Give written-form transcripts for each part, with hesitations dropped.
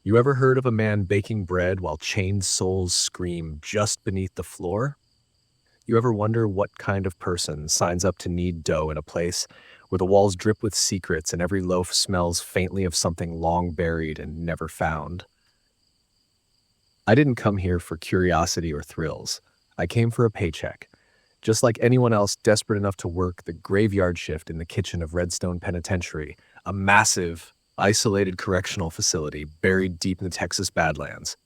You ever heard of a man baking bread while chained souls scream just beneath the floor? You ever wonder what kind of person signs up to knead dough in a place where the walls drip with secrets and every loaf smells faintly of something long buried and never found? I didn't come here for curiosity or thrills. I came for a paycheck. Just like anyone else desperate enough to work the graveyard shift in the kitchen of Redstone Penitentiary, a massive, isolated correctional facility buried deep in the Texas Badlands,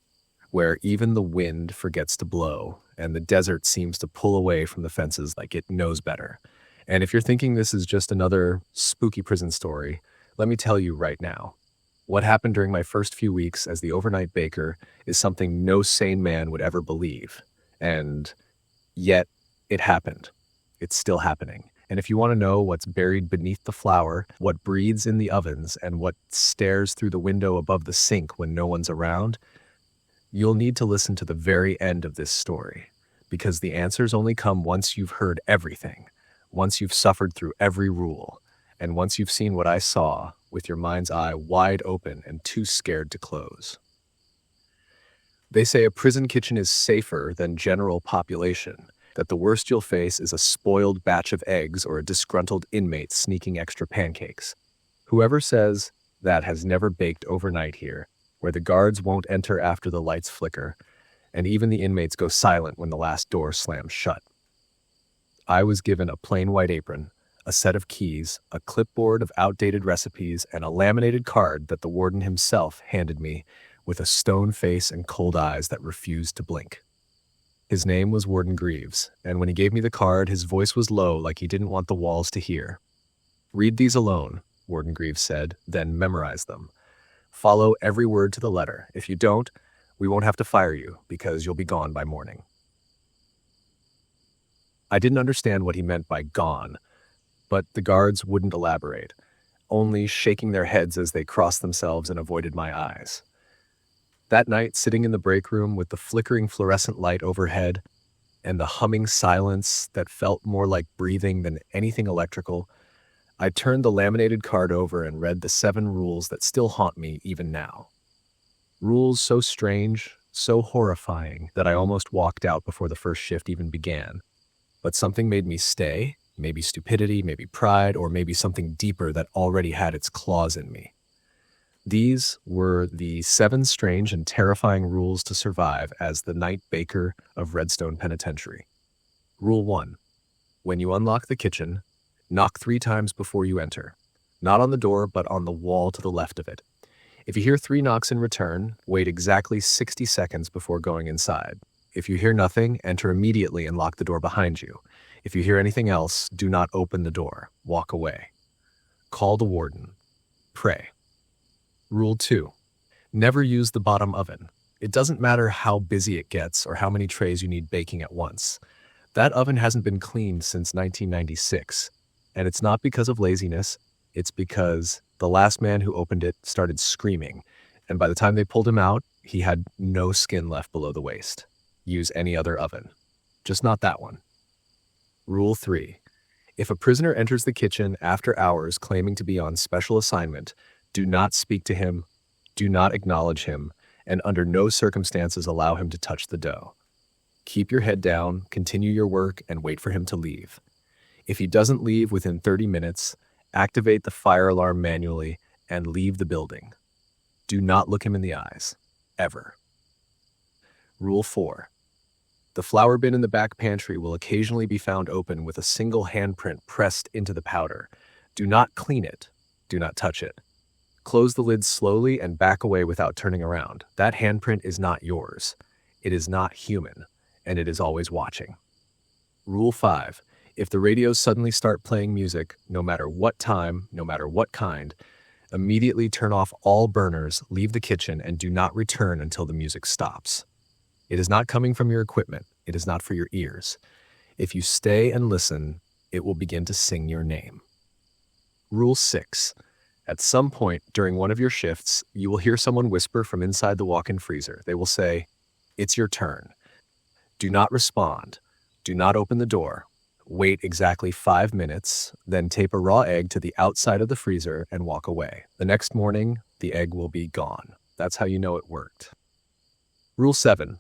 where even the wind forgets to blow and the desert seems to pull away from the fences like it knows better. And if you're thinking this is just another spooky prison story, let me tell you right now. What happened during my first few weeks as the overnight baker is something no sane man would ever believe. And yet, it happened. It's still happening. And if you want to know what's buried beneath the flour, what breathes in the ovens, and what stares through the window above the sink when no one's around, you'll need to listen to the very end of this story, because the answers only come once you've heard everything, once you've suffered through every rule, and once you've seen what I saw with your mind's eye wide open and too scared to close. They say a prison kitchen is safer than general population, that the worst you'll face is a spoiled batch of eggs or a disgruntled inmate sneaking extra pancakes. Whoever says that has never baked overnight here, where the guards won't enter after the lights flicker, and even the inmates go silent when the last door slams shut. I was given a plain white apron, a set of keys, a clipboard of outdated recipes, and a laminated card that the warden himself handed me with a stone face and cold eyes that refused to blink. His name was Warden Greaves, and when he gave me the card, his voice was low like he didn't want the walls to hear. "Read these alone," Warden Greaves said, "then memorize them. Follow every word to the letter. If you don't, we won't have to fire you because you'll be gone by morning." I didn't understand what he meant by gone, but the guards wouldn't elaborate, only shaking their heads as they crossed themselves and avoided my eyes. That night, sitting in the break room with the flickering fluorescent light overhead and the humming silence that felt more like breathing than anything electrical, I turned the laminated card over and read the 7 rules that still haunt me even now. Rules so strange, so horrifying, that I almost walked out before the first shift even began. But something made me stay, maybe stupidity, maybe pride, or maybe something deeper that already had its claws in me. These were the 7 strange and terrifying rules to survive as the night baker of Redstone Penitentiary. Rule 1. When you unlock the kitchen, knock 3 times before you enter. Not on the door, but on the wall to the left of it. If you hear 3 knocks in return, wait exactly 60 seconds before going inside. If you hear nothing, enter immediately and lock the door behind you. If you hear anything else, do not open the door. Walk away. Call the warden. Pray. Rule 2. Never use the bottom oven. It doesn't matter how busy it gets or how many trays you need baking at once. That oven hasn't been cleaned since 1996. And it's not because of laziness, it's because the last man who opened it started screaming. And by the time they pulled him out, he had no skin left below the waist. Use any other oven. Just not that one. Rule 3. If a prisoner enters the kitchen after hours claiming to be on special assignment, do not speak to him, do not acknowledge him, and under no circumstances allow him to touch the dough. Keep your head down, continue your work, and wait for him to leave. If he doesn't leave within 30 minutes, activate the fire alarm manually and leave the building. Do not look him in the eyes, ever. Rule 4. The flour bin in the back pantry will occasionally be found open with a single handprint pressed into the powder. Do not clean it. Do not touch it. Close the lid slowly and back away without turning around. That handprint is not yours. It is not human, and it is always watching. Rule 5. If the radios suddenly start playing music, no matter what time, no matter what kind, immediately turn off all burners, leave the kitchen, and do not return until the music stops. It is not coming from your equipment. It is not for your ears. If you stay and listen, it will begin to sing your name. Rule 6. At some point during one of your shifts, you will hear someone whisper from inside the walk-in freezer. They will say, "It's your turn." Do not respond. Do not open the door. Wait exactly 5 minutes, then tape a raw egg to the outside of the freezer and walk away. The next morning, the egg will be gone. That's how you know it worked. Rule 7.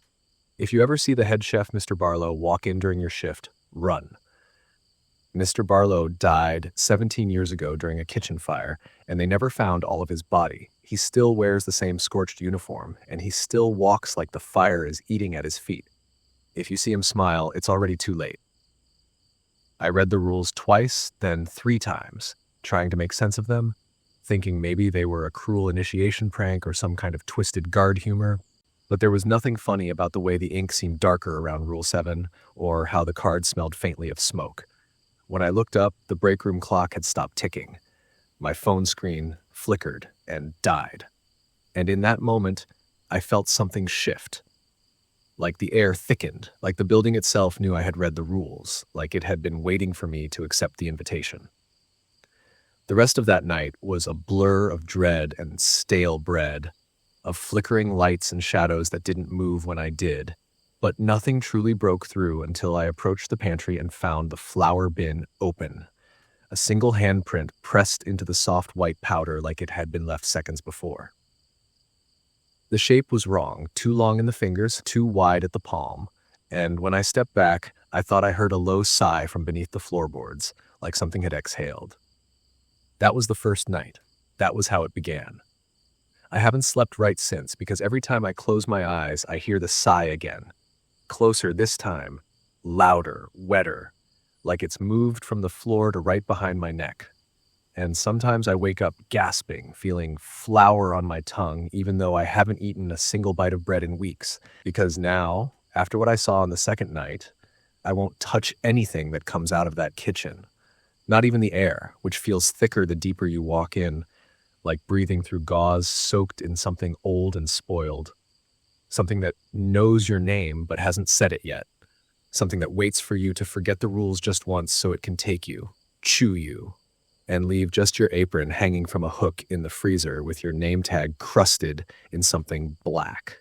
If you ever see the head chef, Mr. Barlow, walk in during your shift, run. Mr. Barlow died 17 years ago during a kitchen fire, and they never found all of his body. He still wears the same scorched uniform, and he still walks like the fire is eating at his feet. If you see him smile, it's already too late. I read the rules twice, then 3 times, trying to make sense of them, thinking maybe they were a cruel initiation prank or some kind of twisted guard humor. But there was nothing funny about the way the ink seemed darker around Rule 7, or how the cards smelled faintly of smoke. When I looked up, the break room clock had stopped ticking. My phone screen flickered and died. And in that moment, I felt something shift. Like the air thickened, like the building itself knew I had read the rules, like it had been waiting for me to accept the invitation. The rest of that night was a blur of dread and stale bread, of flickering lights and shadows that didn't move when I did. But nothing truly broke through until I approached the pantry and found the flour bin open. A single handprint pressed into the soft white powder like it had been left seconds before. The shape was wrong, too long in the fingers, too wide at the palm, and when I stepped back, I thought I heard a low sigh from beneath the floorboards, like something had exhaled. That was the first night. That was how it began. I haven't slept right since because every time I close my eyes, I hear the sigh again. Closer this time, louder, wetter, like it's moved from the floor to right behind my neck. And sometimes I wake up gasping, feeling flour on my tongue, even though I haven't eaten a single bite of bread in weeks. Because now, after what I saw on the second night, I won't touch anything that comes out of that kitchen. Not even the air, which feels thicker the deeper you walk in, like breathing through gauze soaked in something old and spoiled. Something that knows your name but hasn't said it yet. Something that waits for you to forget the rules just once so it can take you, chew you, and leave just your apron hanging from a hook in the freezer with your name tag crusted in something black.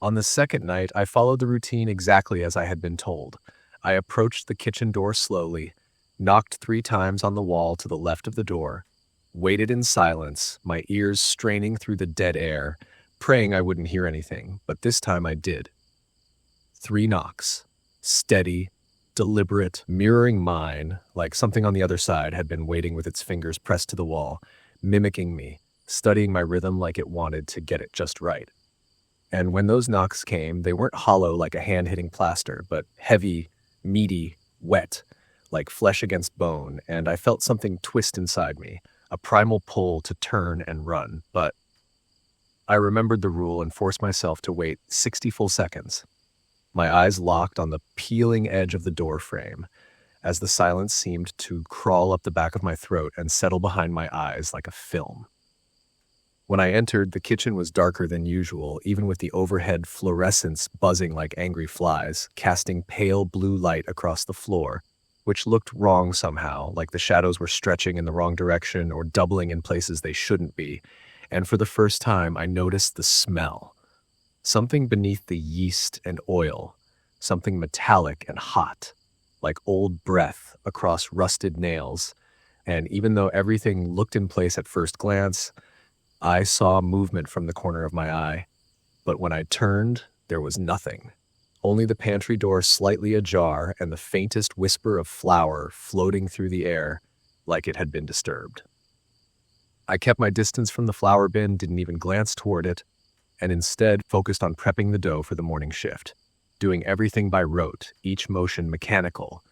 On the second night, I followed the routine exactly as I had been told. I approached the kitchen door slowly, knocked 3 times on the wall to the left of the door, waited in silence, my ears straining through the dead air, praying I wouldn't hear anything, but this time I did. 3 knocks, steady, deliberate, mirroring mine, like something on the other side had been waiting with its fingers pressed to the wall, mimicking me, studying my rhythm like it wanted to get it just right. And when those knocks came, they weren't hollow like a hand hitting plaster, but heavy, meaty, wet, like flesh against bone, and I felt something twist inside me, a primal pull to turn and run, but I remembered the rule and forced myself to wait 60 full seconds. My eyes locked on the peeling edge of the door frame, as the silence seemed to crawl up the back of my throat and settle behind my eyes like a film. When I entered, the kitchen was darker than usual, even with the overhead fluorescents buzzing like angry flies, casting pale blue light across the floor, which looked wrong somehow, like the shadows were stretching in the wrong direction or doubling in places they shouldn't be. And for the first time, I noticed the smell. Something beneath the yeast and oil, something metallic and hot, like old breath across rusted nails. And even though everything looked in place at first glance, I saw movement from the corner of my eye. But when I turned, there was nothing. Only the pantry door slightly ajar and the faintest whisper of flour floating through the air like it had been disturbed. I kept my distance from the flour bin, didn't even glance toward it, and instead focused on prepping the dough for the morning shift, doing everything by rote, each motion mechanical,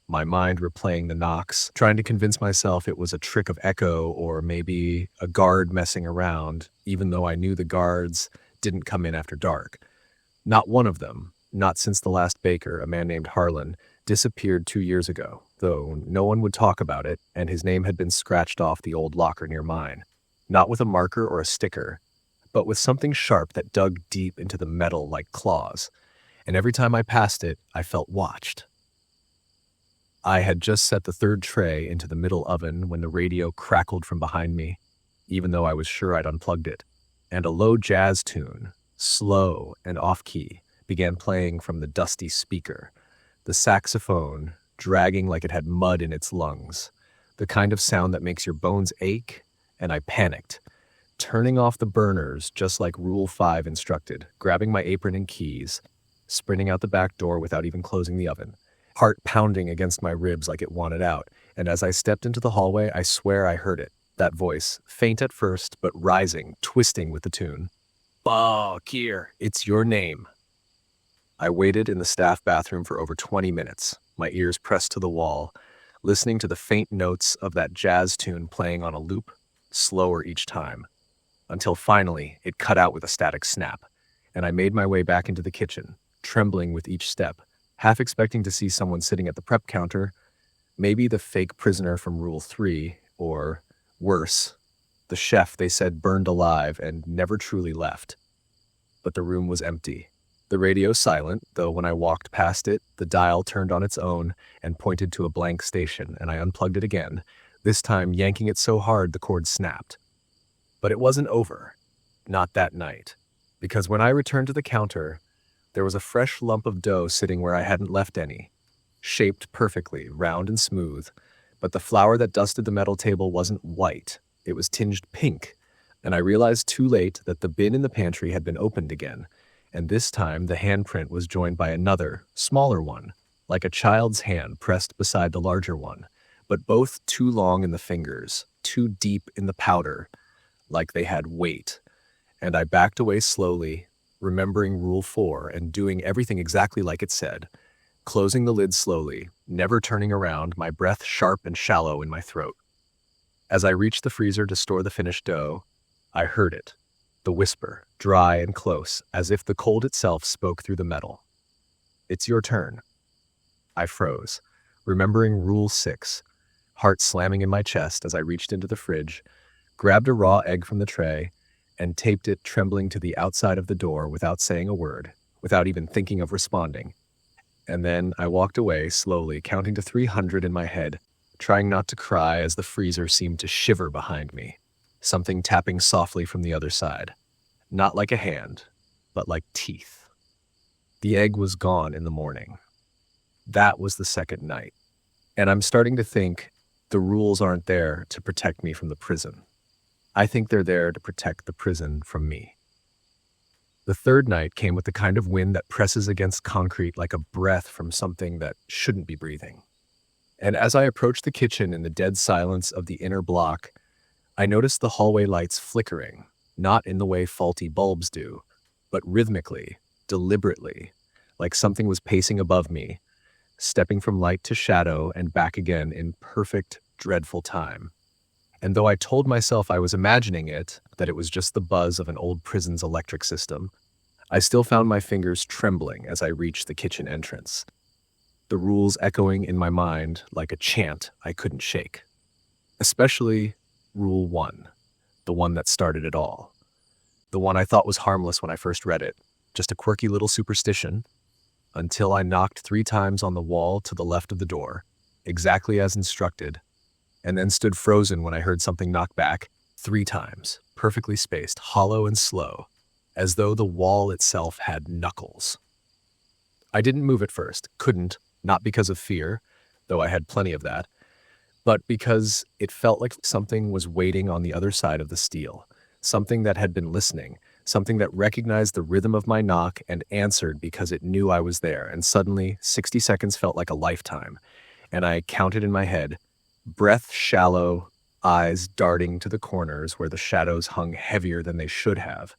my mind replaying the knocks, trying to convince myself it was a trick of echo or maybe a guard messing around, even though I knew the guards didn't come in after dark. Not one of them, not since the last baker, a man named Harlan, disappeared 2 years ago, though no one would talk about it, and his name had been scratched off the old locker near mine. Not with a marker or a sticker, but with something sharp that dug deep into the metal like claws, and every time I passed it, I felt watched. I had just set the 3rd tray into the middle oven when the radio crackled from behind me, even though I was sure I'd unplugged it, and a low jazz tune, slow and off-key, began playing from the dusty speaker, the saxophone dragging like it had mud in its lungs, the kind of sound that makes your bones ache, and I panicked, turning off the burners just like Rule 5 instructed, grabbing my apron and keys, sprinting out the back door without even closing the oven, heart pounding against my ribs like it wanted out. And as I stepped into the hallway, I swear I heard it, that voice, faint at first, but rising, twisting with the tune. "Oh, Kier, it's your name." I waited in the staff bathroom for over 20 minutes, my ears pressed to the wall, listening to the faint notes of that jazz tune playing on a loop, slower each time, until finally it cut out with a static snap, and I made my way back into the kitchen, trembling with each step, half expecting to see someone sitting at the prep counter, maybe the fake prisoner from Rule 3, or, worse, the chef they said burned alive and never truly left. But the room was empty. The radio silent, though when I walked past it, the dial turned on its own and pointed to a blank station, and I unplugged it again, this time yanking it so hard the cord snapped. But it wasn't over. Not that night. Because when I returned to the counter, there was a fresh lump of dough sitting where I hadn't left any, shaped perfectly, round and smooth, but the flour that dusted the metal table wasn't white. It was tinged pink, and I realized too late that the bin in the pantry had been opened again, and this time the handprint was joined by another, smaller one, like a child's hand pressed beside the larger one, but both too long in the fingers, too deep in the powder, like they had weight. And I backed away slowly, remembering Rule 4 and doing everything exactly like it said, closing the lid slowly, never turning around, my breath sharp and shallow in my throat. As I reached the freezer to store the finished dough, I heard it, the whisper, dry and close, as if the cold itself spoke through the metal. "It's your turn." I froze, remembering Rule 6, heart slamming in my chest as I reached into the fridge, grabbed a raw egg from the tray, and taped it trembling to the outside of the door without saying a word, without even thinking of responding. And then I walked away, slowly, counting to 300 in my head, trying not to cry as the freezer seemed to shiver behind me, something tapping softly from the other side. Not like a hand, but like teeth. The egg was gone in the morning. That was the second night. And I'm starting to think the rules aren't there to protect me from the prison. I think they're there to protect the prison from me. The third night came with the kind of wind that presses against concrete like a breath from something that shouldn't be breathing. And as I approached the kitchen in the dead silence of the inner block, I noticed the hallway lights flickering, not in the way faulty bulbs do, but rhythmically, deliberately, like something was pacing above me, stepping from light to shadow and back again in perfect, dreadful time. And though I told myself I was imagining it, that it was just the buzz of an old prison's electric system, I still found my fingers trembling as I reached the kitchen entrance, the rules echoing in my mind like a chant I couldn't shake. Especially Rule 1, the one that started it all. The one I thought was harmless when I first read it, just a quirky little superstition, until I knocked 3 times on the wall to the left of the door, exactly as instructed, and then stood frozen when I heard something knock back 3 times, perfectly spaced, hollow and slow, as though the wall itself had knuckles. I didn't move at first, couldn't, not because of fear, though I had plenty of that, but because it felt like something was waiting on the other side of the steel, something that had been listening, something that recognized the rhythm of my knock and answered because it knew I was there, and suddenly 60 seconds felt like a lifetime, and I counted in my head, breath shallow, eyes darting to the corners where the shadows hung heavier than they should have.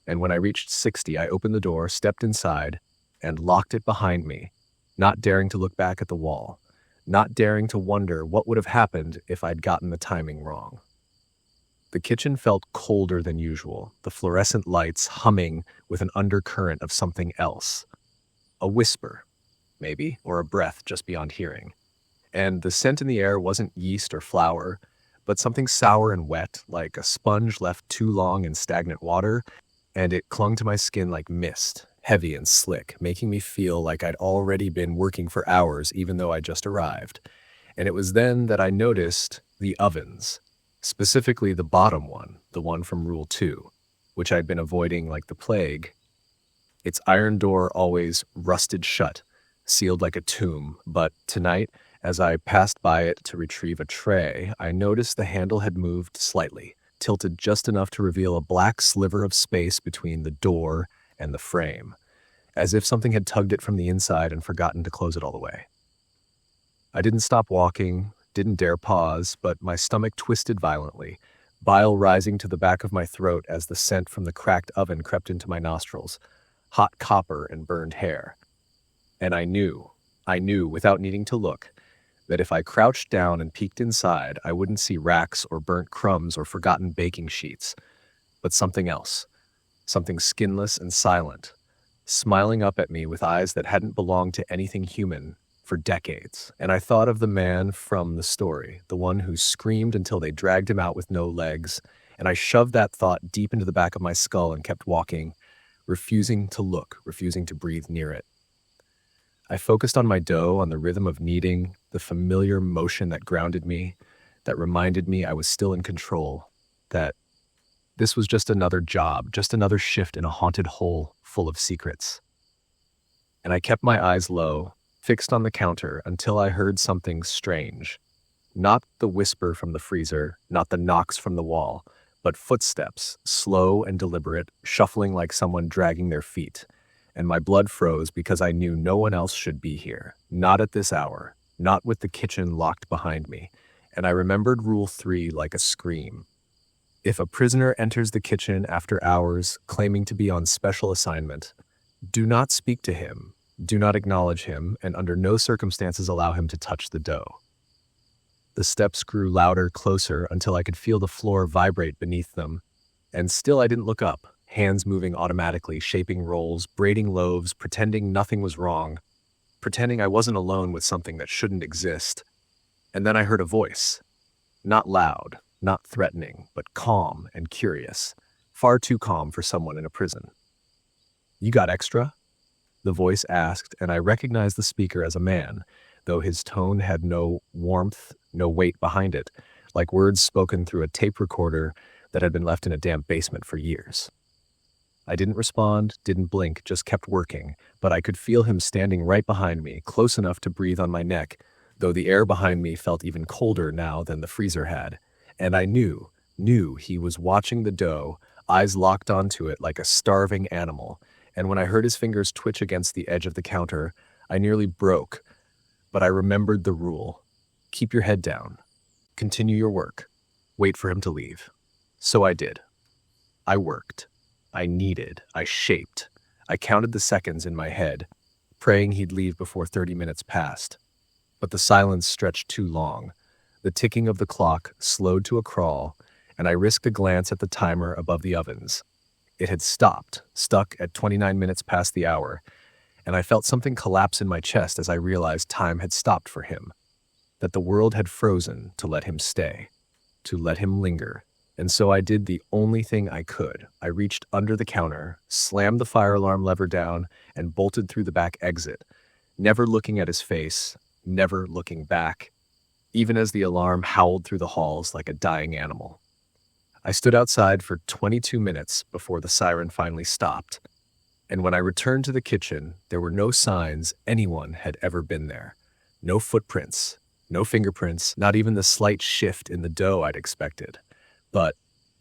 And when I reached 60, I opened the door, stepped inside, and locked it behind me, not daring to look back at the wall, not daring to wonder what would have happened if I'd gotten the timing wrong. The kitchen felt colder than usual, the fluorescent lights humming with an undercurrent of something else. A whisper, maybe, or a breath just beyond hearing. And the scent in the air wasn't yeast or flour, but something sour and wet, like a sponge left too long in stagnant water, and it clung to my skin like mist, heavy and slick, making me feel like I'd already been working for hours even though I just arrived. And it was then that I noticed the ovens, specifically the bottom one, the one from Rule 2, which I'd been avoiding like the plague. Its iron door always rusted shut, sealed like a tomb, but tonight, as I passed by it to retrieve a tray, I noticed the handle had moved slightly, tilted just enough to reveal a black sliver of space between the door and the frame, as if something had tugged it from the inside and forgotten to close it all the way. I didn't stop walking, didn't dare pause, but my stomach twisted violently, bile rising to the back of my throat as the scent from the cracked oven crept into my nostrils, hot copper and burned hair. And I knew, without needing to look, that if I crouched down and peeked inside, I wouldn't see racks or burnt crumbs or forgotten baking sheets, but something else, something skinless and silent, smiling up at me with eyes that hadn't belonged to anything human for decades. And I thought of the man from the story, the one who screamed until they dragged him out with no legs, and I shoved that thought deep into the back of my skull and kept walking, refusing to look, refusing to breathe near it. I focused on my dough, on the rhythm of kneading, the familiar motion that grounded me, that reminded me I was still in control, that this was just another job, just another shift in a haunted hole full of secrets. And I kept my eyes low, fixed on the counter, until I heard something strange. Not the whisper from the freezer, not the knocks from the wall, but footsteps, slow and deliberate, shuffling like someone dragging their feet. And my blood froze because I knew no one else should be here, not at this hour, not with the kitchen locked behind me. And I remembered Rule 3 like a scream. If a prisoner enters the kitchen after hours, claiming to be on special assignment, do not speak to him, do not acknowledge him, and under no circumstances allow him to touch the dough. The steps grew louder, closer, until I could feel the floor vibrate beneath them, and still I didn't look up. Hands moving automatically, shaping rolls, braiding loaves, pretending nothing was wrong, pretending I wasn't alone with something that shouldn't exist. And then I heard a voice. Not loud, not threatening, but calm and curious. Far too calm for someone in a prison. "You got extra?" the voice asked, and I recognized the speaker as a man, though his tone had no warmth, no weight behind it, like words spoken through a tape recorder that had been left in a damp basement for years. I didn't respond, didn't blink, just kept working, but I could feel him standing right behind me, close enough to breathe on my neck, though the air behind me felt even colder now than the freezer had. And I knew he was watching the dough, eyes locked onto it like a starving animal. And when I heard his fingers twitch against the edge of the counter, I nearly broke. But I remembered the rule. Keep your head down. Continue your work. Wait for him to leave. So I did. I worked. I kneaded, I shaped. I counted the seconds in my head, praying he'd leave before 30 minutes passed. But the silence stretched too long. The ticking of the clock slowed to a crawl, and I risked a glance at the timer above the ovens. It had stopped, stuck at 29 minutes past the hour, and I felt something collapse in my chest as I realized time had stopped for him, that the world had frozen to let him stay, to let him linger. And so I did the only thing I could. I reached under the counter, slammed the fire alarm lever down, and bolted through the back exit, never looking at his face, never looking back, even as the alarm howled through the halls like a dying animal. I stood outside for 22 minutes before the siren finally stopped, and when I returned to the kitchen, there were no signs anyone had ever been there. No footprints, no fingerprints, not even the slight shift in the dough I'd expected. But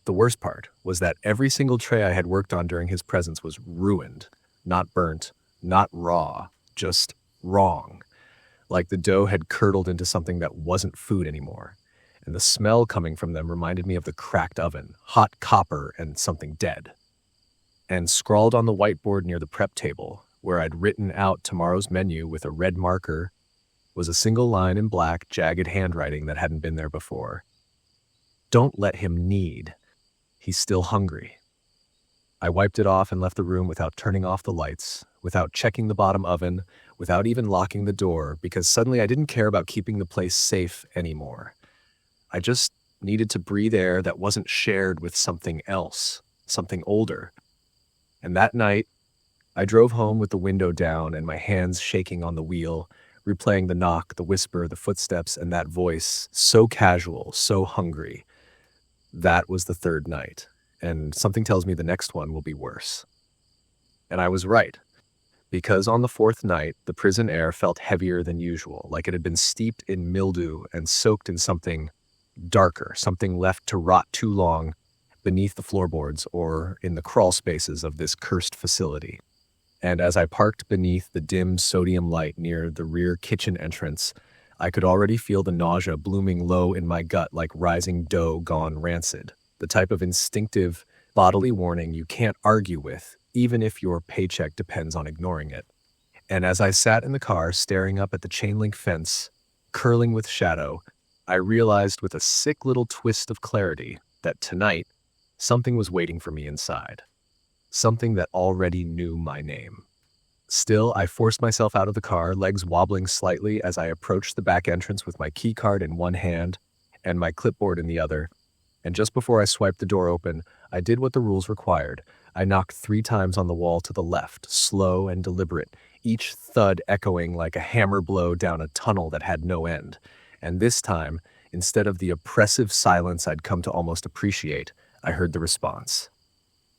the worst part was that every single tray I had worked on during his presence was ruined, not burnt, not raw, just wrong. Like the dough had curdled into something that wasn't food anymore. And the smell coming from them reminded me of the cracked oven, hot copper, and something dead. And scrawled on the whiteboard near the prep table, where I'd written out tomorrow's menu with a red marker, was a single line in black, jagged handwriting that hadn't been there before. Don't let him knead. He's still hungry. I wiped it off and left the room without turning off the lights, without checking the bottom oven, without even locking the door, because suddenly I didn't care about keeping the place safe anymore. I just needed to breathe air that wasn't shared with something else, something older. And that night, I drove home with the window down and my hands shaking on the wheel, replaying the knock, the whisper, the footsteps, and that voice, so casual, so hungry. That was the third night, and something tells me the next one will be worse. And I was right, because on the fourth night, the prison air felt heavier than usual, like it had been steeped in mildew and soaked in something darker, something left to rot too long, beneath the floorboards or in the crawl spaces of this cursed facility. And as I parked beneath the dim sodium light near the rear kitchen entrance, I could already feel the nausea blooming low in my gut like rising dough gone rancid, the type of instinctive bodily warning you can't argue with, even if your paycheck depends on ignoring it. And as I sat in the car staring up at the chain link fence, curling with shadow, I realized with a sick little twist of clarity that tonight, something was waiting for me inside. Something that already knew my name. Still, I forced myself out of the car, legs wobbling slightly as I approached the back entrance with my key card in one hand and my clipboard in the other. And just before I swiped the door open, I did what the rules required. I knocked 3 times on the wall to the left, slow and deliberate, each thud echoing like a hammer blow down a tunnel that had no end. And this time, instead of the oppressive silence I'd come to almost appreciate, I heard the response.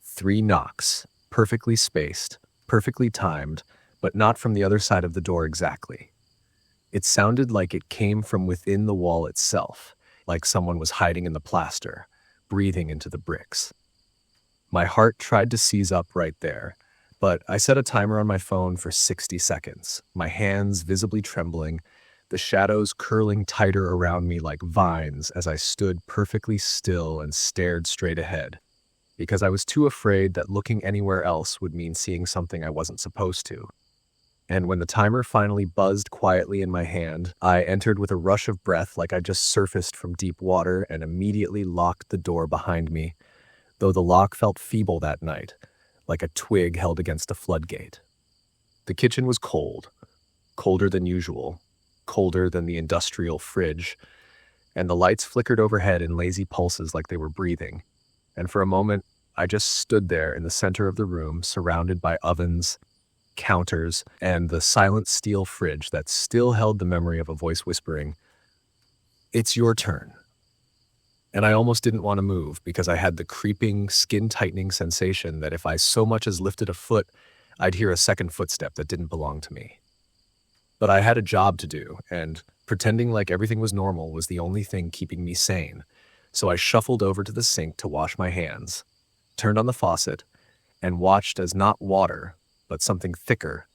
3 knocks, perfectly spaced, perfectly timed, but not from the other side of the door exactly. It sounded like it came from within the wall itself, like someone was hiding in the plaster, breathing into the bricks. My heart tried to seize up right there, but I set a timer on my phone for 60 seconds, my hands visibly trembling, the shadows curling tighter around me like vines as I stood perfectly still and stared straight ahead, because I was too afraid that looking anywhere else would mean seeing something I wasn't supposed to. And when the timer finally buzzed quietly in my hand, I entered with a rush of breath like I just surfaced from deep water and immediately locked the door behind me, though the lock felt feeble that night, like a twig held against a floodgate. The kitchen was cold, colder than usual, colder than the industrial fridge, and the lights flickered overhead in lazy pulses like they were breathing. And for a moment, I just stood there in the center of the room, surrounded by ovens, counters, and the silent steel fridge that still held the memory of a voice whispering, "It's your turn." And I almost didn't want to move because I had the creeping, skin-tightening sensation that if I so much as lifted a foot, I'd hear a second footstep that didn't belong to me. But I had a job to do, and pretending like everything was normal was the only thing keeping me sane. So I shuffled over to the sink to wash my hands, turned on the faucet, and watched as not water, but something thicker,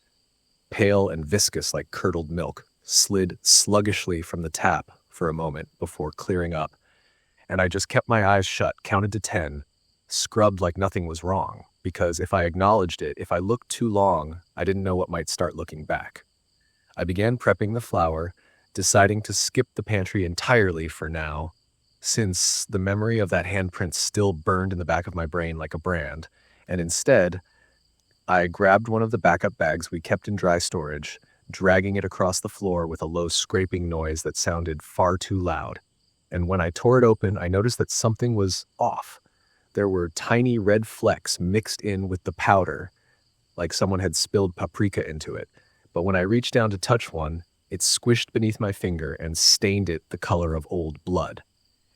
pale and viscous like curdled milk, slid sluggishly from the tap for a moment before clearing up. And I just kept my eyes shut, counted to 10, scrubbed like nothing was wrong, because if I acknowledged it, if I looked too long, I didn't know what might start looking back. I began prepping the flour, deciding to skip the pantry entirely for now, since the memory of that handprint still burned in the back of my brain like a brand, and instead, I grabbed one of the backup bags we kept in dry storage, dragging it across the floor with a low scraping noise that sounded far too loud. And when I tore it open, I noticed that something was off. There were tiny red flecks mixed in with the powder, like someone had spilled paprika into it. But when I reached down to touch one, it squished beneath my finger and stained it the color of old blood.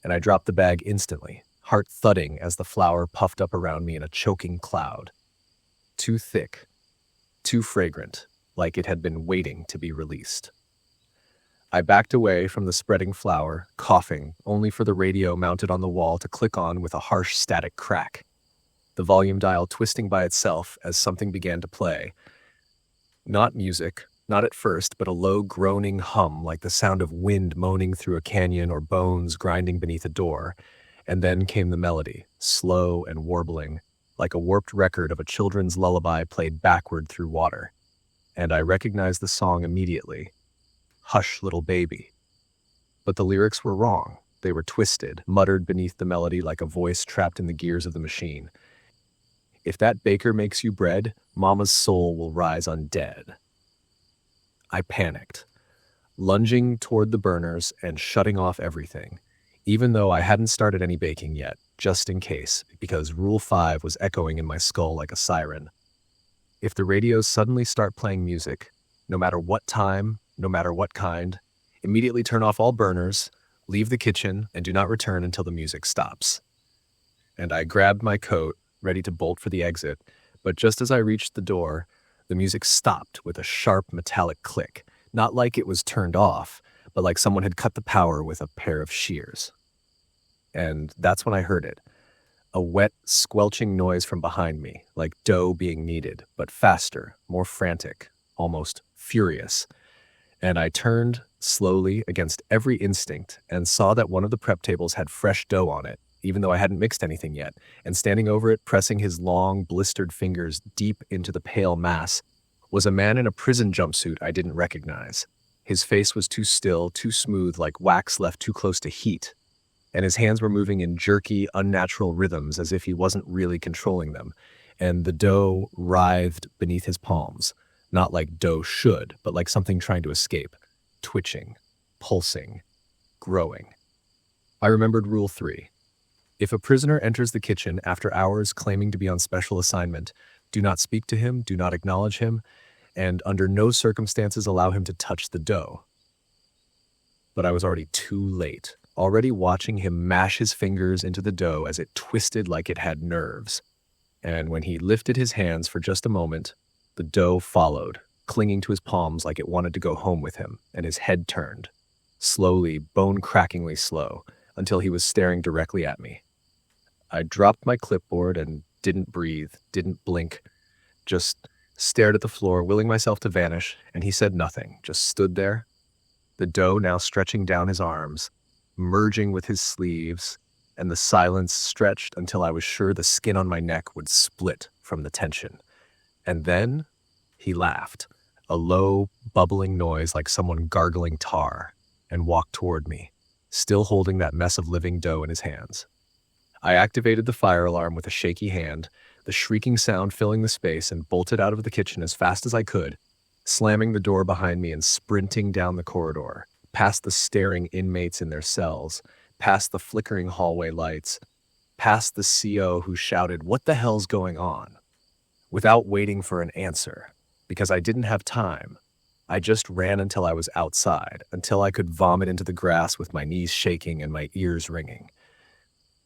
And I dropped the bag instantly, heart thudding as the flour puffed up around me in a choking cloud. Too thick, too fragrant, like it had been waiting to be released. I backed away from the spreading flour, coughing, only for the radio mounted on the wall to click on with a harsh static crack, the volume dial twisting by itself as something began to play. Not music, not at first, but a low groaning hum like the sound of wind moaning through a canyon or bones grinding beneath a door. And then came the melody, slow and warbling, like a warped record of a children's lullaby played backward through water. And I recognized the song immediately. "Hush, little baby." But the lyrics were wrong. They were twisted, muttered beneath the melody like a voice trapped in the gears of the machine. "If that baker makes you bread, Mama's soul will rise undead." I panicked, lunging toward the burners and shutting off everything, even though I hadn't started any baking yet, just in case, because Rule 5 was echoing in my skull like a siren. If the radios suddenly start playing music, no matter what time, no matter what kind, immediately turn off all burners, leave the kitchen, and do not return until the music stops. And I grabbed my coat, ready to bolt for the exit, but just as I reached the door, the music stopped with a sharp metallic click, not like it was turned off, but like someone had cut the power with a pair of shears. And that's when I heard it. A wet, squelching noise from behind me, like dough being kneaded, but faster, more frantic, almost furious. And I turned slowly against every instinct and saw that one of the prep tables had fresh dough on it, even though I hadn't mixed anything yet, and standing over it, pressing his long, blistered fingers deep into the pale mass, was a man in a prison jumpsuit I didn't recognize. His face was too still, too smooth, like wax left too close to heat, and his hands were moving in jerky, unnatural rhythms as if he wasn't really controlling them, and the dough writhed beneath his palms, not like dough should, but like something trying to escape, twitching, pulsing, growing. I remembered Rule 3. If a prisoner enters the kitchen after hours claiming to be on special assignment, do not speak to him, do not acknowledge him, and under no circumstances allow him to touch the dough. But I was already too late, already watching him mash his fingers into the dough as it twisted like it had nerves. And when he lifted his hands for just a moment, the dough followed, clinging to his palms like it wanted to go home with him, and his head turned, slowly, bone-crackingly slow, until he was staring directly at me. I dropped my clipboard and didn't breathe, didn't blink, just stared at the floor, willing myself to vanish, and he said nothing, just stood there, the dough now stretching down his arms, merging with his sleeves, and the silence stretched until I was sure the skin on my neck would split from the tension. And then he laughed, a low, bubbling noise like someone gargling tar, and walked toward me, still holding that mess of living dough in his hands. I activated the fire alarm with a shaky hand, the shrieking sound filling the space, and bolted out of the kitchen as fast as I could, slamming the door behind me and sprinting down the corridor, past the staring inmates in their cells, past the flickering hallway lights, past the CO who shouted, "What the hell's going on?" without waiting for an answer, because I didn't have time. I just ran until I was outside, until I could vomit into the grass with my knees shaking and my ears ringing.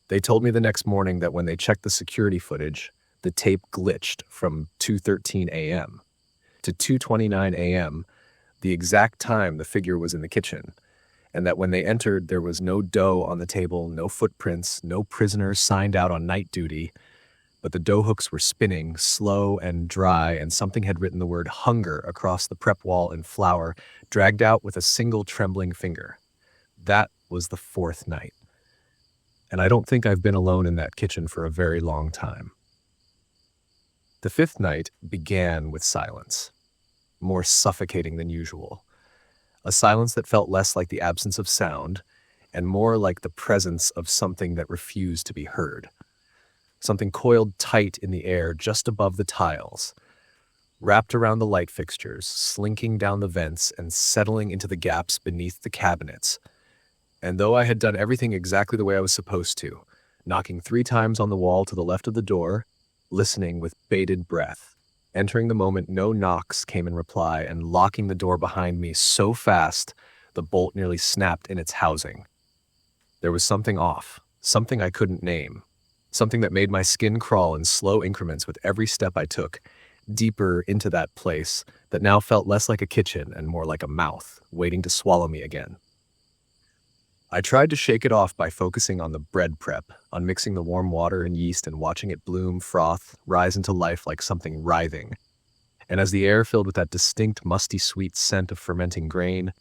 They told me the next morning that when they checked the security footage, the tape glitched from 2:13 a.m. to 2:29 a.m., the exact time the figure was in the kitchen, and that when they entered, there was no dough on the table, no footprints, no prisoners signed out on night duty, but the dough hooks were spinning, slow and dry, and something had written the word hunger across the prep wall in flour, dragged out with a single trembling finger. That was the fourth night. And I don't think I've been alone in that kitchen for a very long time. The fifth night began with silence, more suffocating than usual. A silence that felt less like the absence of sound and more like the presence of something that refused to be heard. Something coiled tight in the air just above the tiles, wrapped around the light fixtures, slinking down the vents and settling into the gaps beneath the cabinets. And though I had done everything exactly the way I was supposed to, knocking 3 times on the wall to the left of the door, listening with bated breath, entering the moment no knocks came in reply, and locking the door behind me so fast the bolt nearly snapped in its housing. There was something off, something I couldn't name, something that made my skin crawl in slow increments with every step I took, deeper into that place that now felt less like a kitchen and more like a mouth, waiting to swallow me again. I tried to shake it off by focusing on the bread prep, on mixing the warm water and yeast and watching it bloom, froth, rise into life like something writhing. And as the air filled with that distinct, musty, sweet scent of fermenting grain,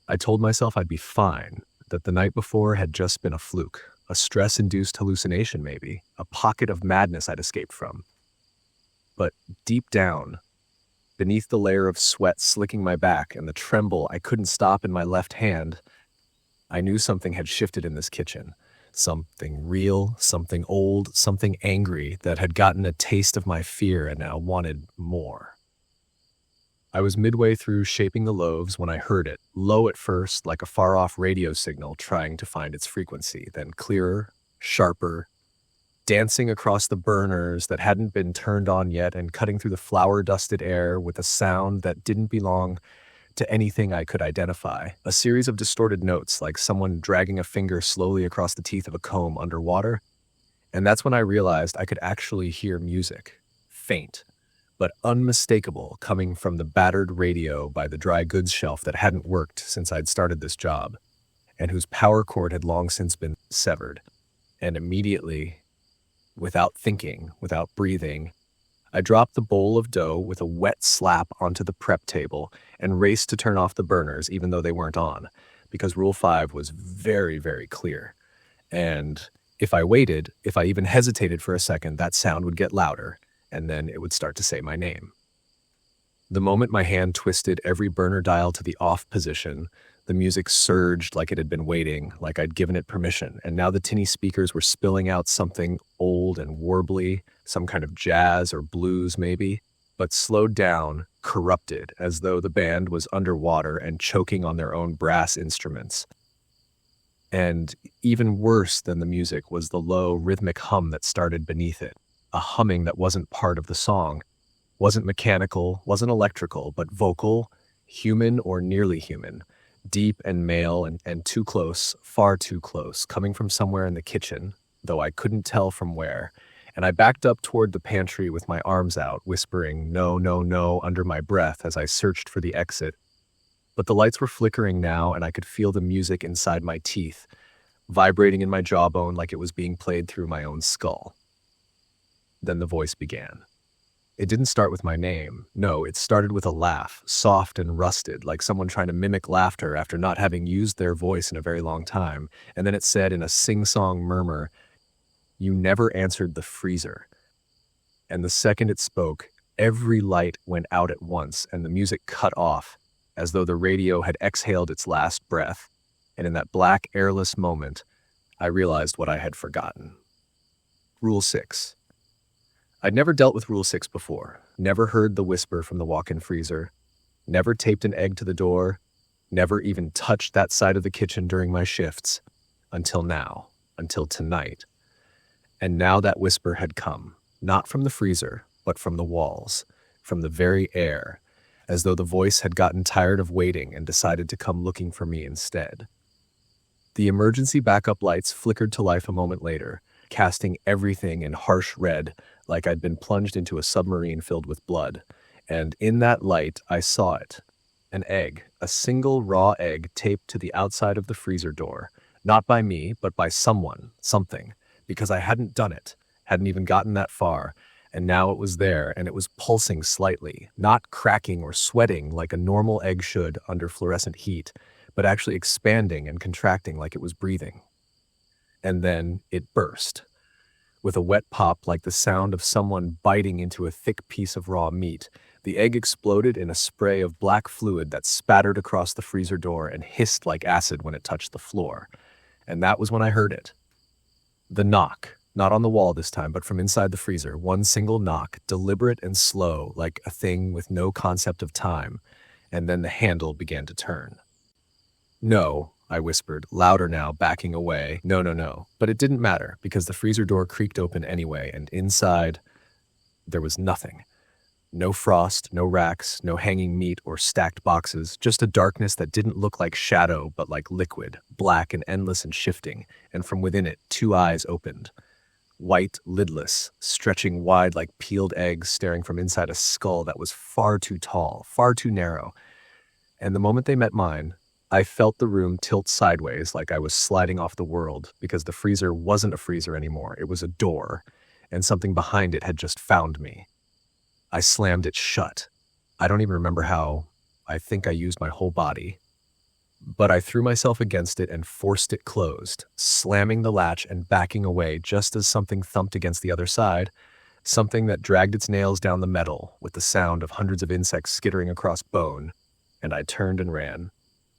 I told myself I'd be fine, that the night before had just been a fluke, a stress-induced hallucination maybe, a pocket of madness I'd escaped from. But deep down, beneath the layer of sweat slicking my back and the tremble I couldn't stop in my left hand, I knew something had shifted in this kitchen. Something real, something old, something angry that had gotten a taste of my fear and now wanted more. I was midway through shaping the loaves when I heard it, low at first like a far-off radio signal trying to find its frequency, then clearer, sharper, dancing across the burners that hadn't been turned on yet and cutting through the flour-dusted air with a sound that didn't belong to anything I could identify, a series of distorted notes like someone dragging a finger slowly across the teeth of a comb underwater. And that's when I realized I could actually hear music, faint, but unmistakable, coming from the battered radio by the dry goods shelf that hadn't worked since I'd started this job, and whose power cord had long since been severed. And immediately, Without thinking, without breathing, I dropped the bowl of dough with a wet slap onto the prep table and raced to turn off the burners even though they weren't on, because Rule 5 was very, very clear. And if I waited, if I even hesitated for a second, that sound would get louder, and then it would start to say my name. The moment my hand twisted every burner dial to the off position, the music surged like it had been waiting, like I'd given it permission, and now the tinny speakers were spilling out something old and warbly, some kind of jazz or blues maybe, but slowed down, corrupted, as though the band was underwater and choking on their own brass instruments. And even worse than the music was the low, rhythmic hum that started beneath it, a humming that wasn't part of the song, wasn't mechanical, wasn't electrical, but vocal, human or nearly human, deep and male and too close, far too close, coming from somewhere in the kitchen, though I couldn't tell from where. And I backed up toward the pantry with my arms out, whispering, "No, no, no," under my breath as I searched for the exit. But the lights were flickering now, and I could feel the music inside my teeth, vibrating in my jawbone like it was being played through my own skull. Then the voice began. It didn't start with my name. No, it started with a laugh, soft and rusted, like someone trying to mimic laughter after not having used their voice in a very long time. And then it said in a sing-song murmur, "You never answered the freezer." And the second it spoke, every light went out at once and the music cut off, as though the radio had exhaled its last breath. And in that black, airless moment, I realized what I had forgotten. Rule 6. I'd never dealt with Rule 6 before, never heard the whisper from the walk-in freezer, never taped an egg to the door, never even touched that side of the kitchen during my shifts, until now, until tonight. And now that whisper had come, not from the freezer, but from the walls, from the very air, as though the voice had gotten tired of waiting and decided to come looking for me instead. The emergency backup lights flickered to life a moment later, casting everything in harsh red, like I'd been plunged into a submarine filled with blood. And in that light, I saw it. An egg, a single raw egg taped to the outside of the freezer door. Not by me, but by someone, something. Because I hadn't done it, hadn't even gotten that far. And now it was there, and it was pulsing slightly, not cracking or sweating like a normal egg should under fluorescent heat, but actually expanding and contracting like it was breathing. And then it burst. With a wet pop like the sound of someone biting into a thick piece of raw meat, the egg exploded in a spray of black fluid that spattered across the freezer door and hissed like acid when it touched the floor. And that was when I heard it. The knock, not on the wall this time, but from inside the freezer, one single knock, deliberate and slow, like a thing with no concept of time, and then the handle began to turn. "No," I whispered, louder now, backing away. "No, no, no." But it didn't matter, because the freezer door creaked open anyway, and inside, there was nothing. No frost, no racks, no hanging meat or stacked boxes, just a darkness that didn't look like shadow, but like liquid, black and endless and shifting, and from within it, two eyes opened. White, lidless, stretching wide like peeled eggs, staring from inside a skull that was far too tall, far too narrow. And the moment they met mine, I felt the room tilt sideways like I was sliding off the world, because the freezer wasn't a freezer anymore, it was a door, and something behind it had just found me. I slammed it shut. I don't even remember how. I think I used my whole body. But I threw myself against it and forced it closed, slamming the latch and backing away just as something thumped against the other side, something that dragged its nails down the metal with the sound of hundreds of insects skittering across bone, and I turned and ran.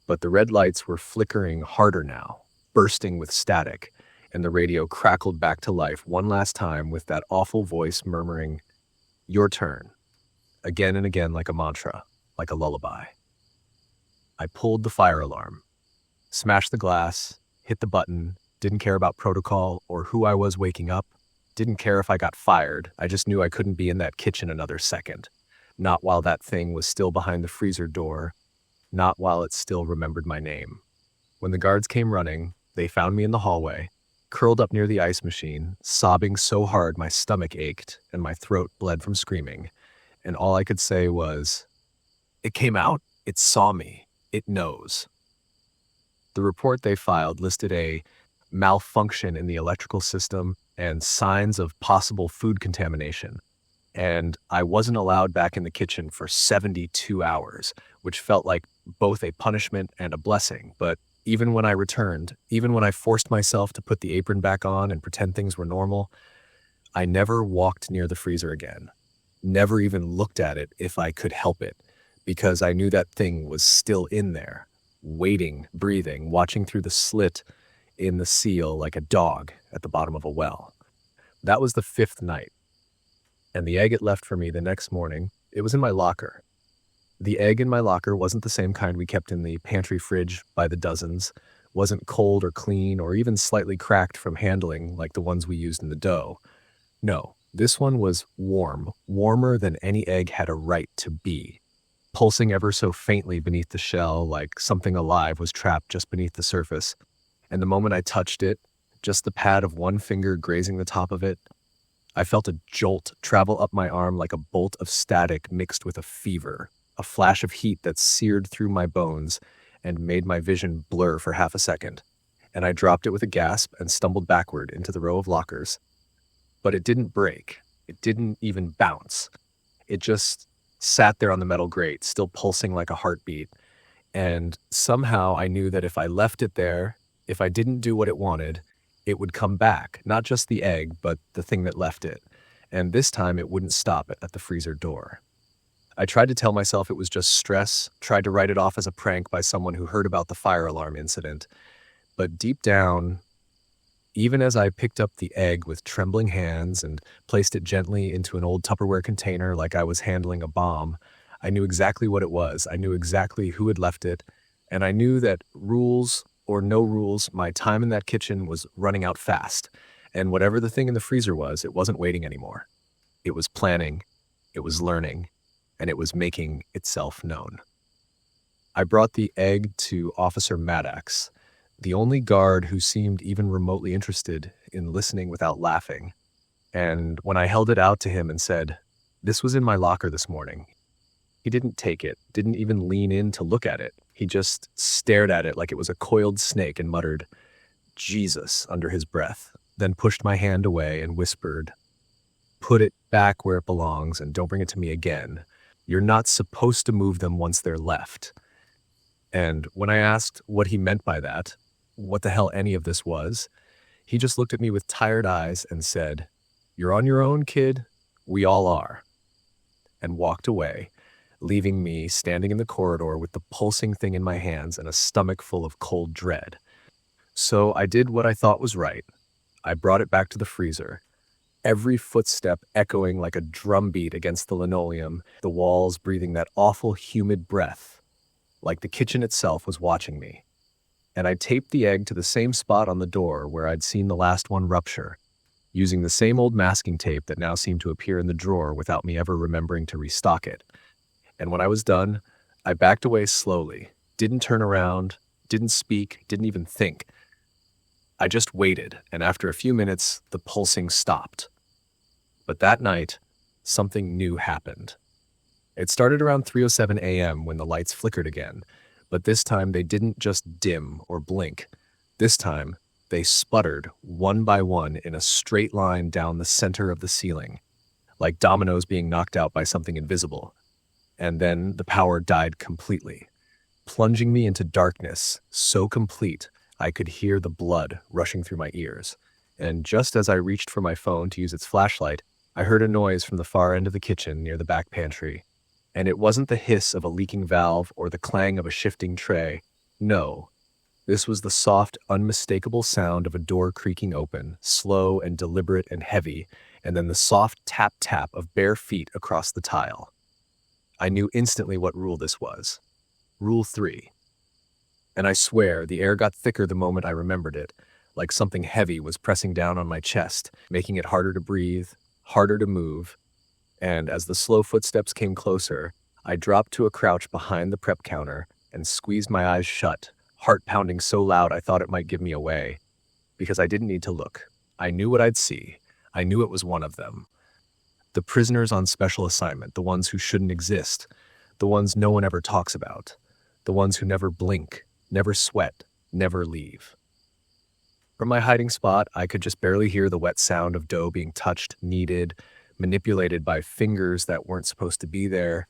But the red lights were flickering harder now, bursting with static, and the radio crackled back to life one last time with that awful voice murmuring, "Your turn," again and again like a mantra, like a lullaby. I pulled the fire alarm, smashed the glass, hit the button, didn't care about protocol or who I was waking up, didn't care if I got fired. I just knew I couldn't be in that kitchen another second. Not while that thing was still behind the freezer door, not while it still remembered my name. When the guards came running, they found me in the hallway, curled up near the ice machine, sobbing so hard my stomach ached and my throat bled from screaming. And all I could say was, "It came out. It saw me. It knows." The report they filed listed a malfunction in the electrical system, and signs of possible food contamination. And I wasn't allowed back in the kitchen for 72 hours, which felt like both a punishment and a blessing. But even when I returned, even when I forced myself to put the apron back on and pretend things were normal, I never walked near the freezer again. Never even looked at it if I could help it, because I knew that thing was still in there, waiting, breathing, watching through the slit in the seal like a dog at the bottom of a well. That was the fifth night, and the egg it left for me the next morning, it was in my locker. The egg in my locker wasn't the same kind we kept in the pantry fridge by the dozens, wasn't cold or clean or even slightly cracked from handling like the ones we used in the dough. No, this one was warm, warmer than any egg had a right to be, pulsing ever so faintly beneath the shell like something alive was trapped just beneath the surface. And the moment I touched it, just the pad of one finger grazing the top of it, I felt a jolt travel up my arm like a bolt of static mixed with a fever, a flash of heat that seared through my bones and made my vision blur for half a second. And I dropped it with a gasp and stumbled backward into the row of lockers. But it didn't break. It didn't even bounce. It just sat there on the metal grate, still pulsing like a heartbeat. And somehow I knew that if I left it there, if I didn't do what it wanted, it would come back, not just the egg, but the thing that left it. And this time it wouldn't stop at the freezer door. I tried to tell myself it was just stress, tried to write it off as a prank by someone who heard about the fire alarm incident. But deep down, even as I picked up the egg with trembling hands and placed it gently into an old Tupperware container like I was handling a bomb, I knew exactly what it was. I knew exactly who had left it, and I knew that rules or no rules, my time in that kitchen was running out fast, and whatever the thing in the freezer was, it wasn't waiting anymore. It was planning, it was learning, and it was making itself known. I brought the egg to Officer Maddox, the only guard who seemed even remotely interested in listening without laughing. And when I held it out to him and said, "This was in my locker this morning," he didn't take it, didn't even lean in to look at it. He just stared at it like it was a coiled snake and muttered, "Jesus," under his breath, then pushed my hand away and whispered, "Put it back where it belongs and don't bring it to me again. You're not supposed to move them once they're left." And when I asked what he meant by that, what the hell any of this was, he just looked at me with tired eyes and said, "You're on your own, kid. We all are," and walked away, leaving me standing in the corridor with the pulsing thing in my hands and a stomach full of cold dread. So I did what I thought was right. I brought it back to the freezer, every footstep echoing like a drumbeat against the linoleum, the walls breathing that awful humid breath, like the kitchen itself was watching me. And I taped the egg to the same spot on the door where I'd seen the last one rupture, using the same old masking tape that now seemed to appear in the drawer without me ever remembering to restock it. And when I was done, I backed away slowly, didn't turn around, didn't speak, didn't even think. I just waited, and after a few minutes, the pulsing stopped. But that night, something new happened. It started around 3:07 a.m. when the lights flickered again, but this time they didn't just dim or blink. This time, they sputtered one by one in a straight line down the center of the ceiling, like dominoes being knocked out by something invisible. And then the power died completely, plunging me into darkness so complete I could hear the blood rushing through my ears. And just as I reached for my phone to use its flashlight, I heard a noise from the far end of the kitchen near the back pantry. And it wasn't the hiss of a leaking valve or the clang of a shifting tray. No, this was the soft, unmistakable sound of a door creaking open, slow and deliberate and heavy, and then the soft tap-tap of bare feet across the tile. I knew instantly what rule this was. Rule 3. And I swear the air got thicker the moment I remembered it, like something heavy was pressing down on my chest, making it harder to breathe, harder to move. And as the slow footsteps came closer, I dropped to a crouch behind the prep counter and squeezed my eyes shut, heart pounding so loud I thought it might give me away. Because I didn't need to look. I knew what I'd see. I knew it was one of them. The prisoners on special assignment, the ones who shouldn't exist, the ones no one ever talks about, the ones who never blink, never sweat, never leave. From my hiding spot, I could just barely hear the wet sound of dough being touched, kneaded, manipulated by fingers that weren't supposed to be there,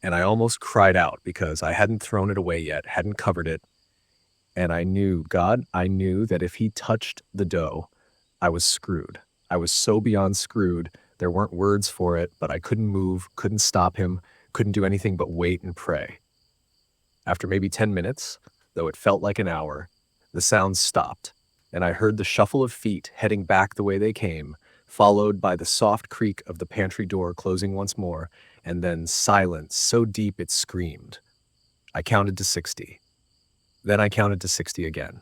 and I almost cried out because I hadn't thrown it away yet, hadn't covered it, and I knew, God, I knew that if he touched the dough, I was screwed. I was so beyond screwed, there weren't words for it, but I couldn't move, couldn't stop him, couldn't do anything but wait and pray. After maybe 10 minutes, though it felt like an hour, the sounds stopped, and I heard the shuffle of feet heading back the way they came, followed by the soft creak of the pantry door closing once more, and then silence so deep it screamed. I counted to 60. Then I counted to 60 again.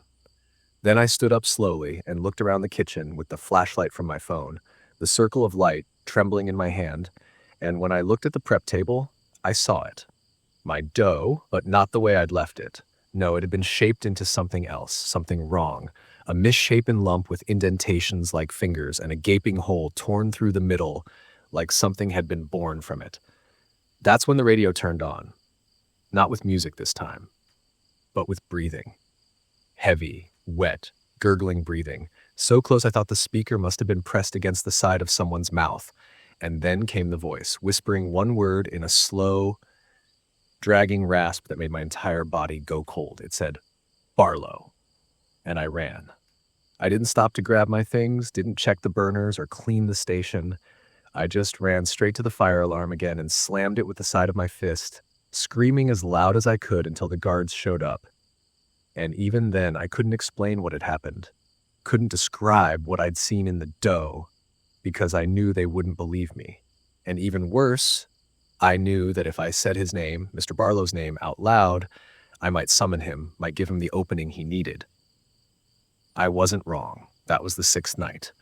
Then I stood up slowly and looked around the kitchen with the flashlight from my phone, the circle of light trembling in my hand, and when I looked at the prep table, I saw it. My dough, but not the way I'd left it. No, it had been shaped into something else, something wrong. A misshapen lump with indentations like fingers and a gaping hole torn through the middle like something had been born from it. That's when the radio turned on. Not with music this time, but with breathing. Heavy, wet, gurgling breathing. So close I thought the speaker must have been pressed against the side of someone's mouth. And then came the voice, whispering one word in a slow, dragging rasp that made my entire body go cold. It said, Barlow. And I ran. I didn't stop to grab my things, didn't check the burners or clean the station. I just ran straight to the fire alarm again and slammed it with the side of my fist, screaming as loud as I could until the guards showed up. And even then, I couldn't explain what had happened, couldn't describe what I'd seen in the dough, because I knew they wouldn't believe me. And even worse, I knew that if I said his name, Mr. Barlow's name, out loud, I might summon him, might give him the opening he needed. I wasn't wrong. That was the sixth night.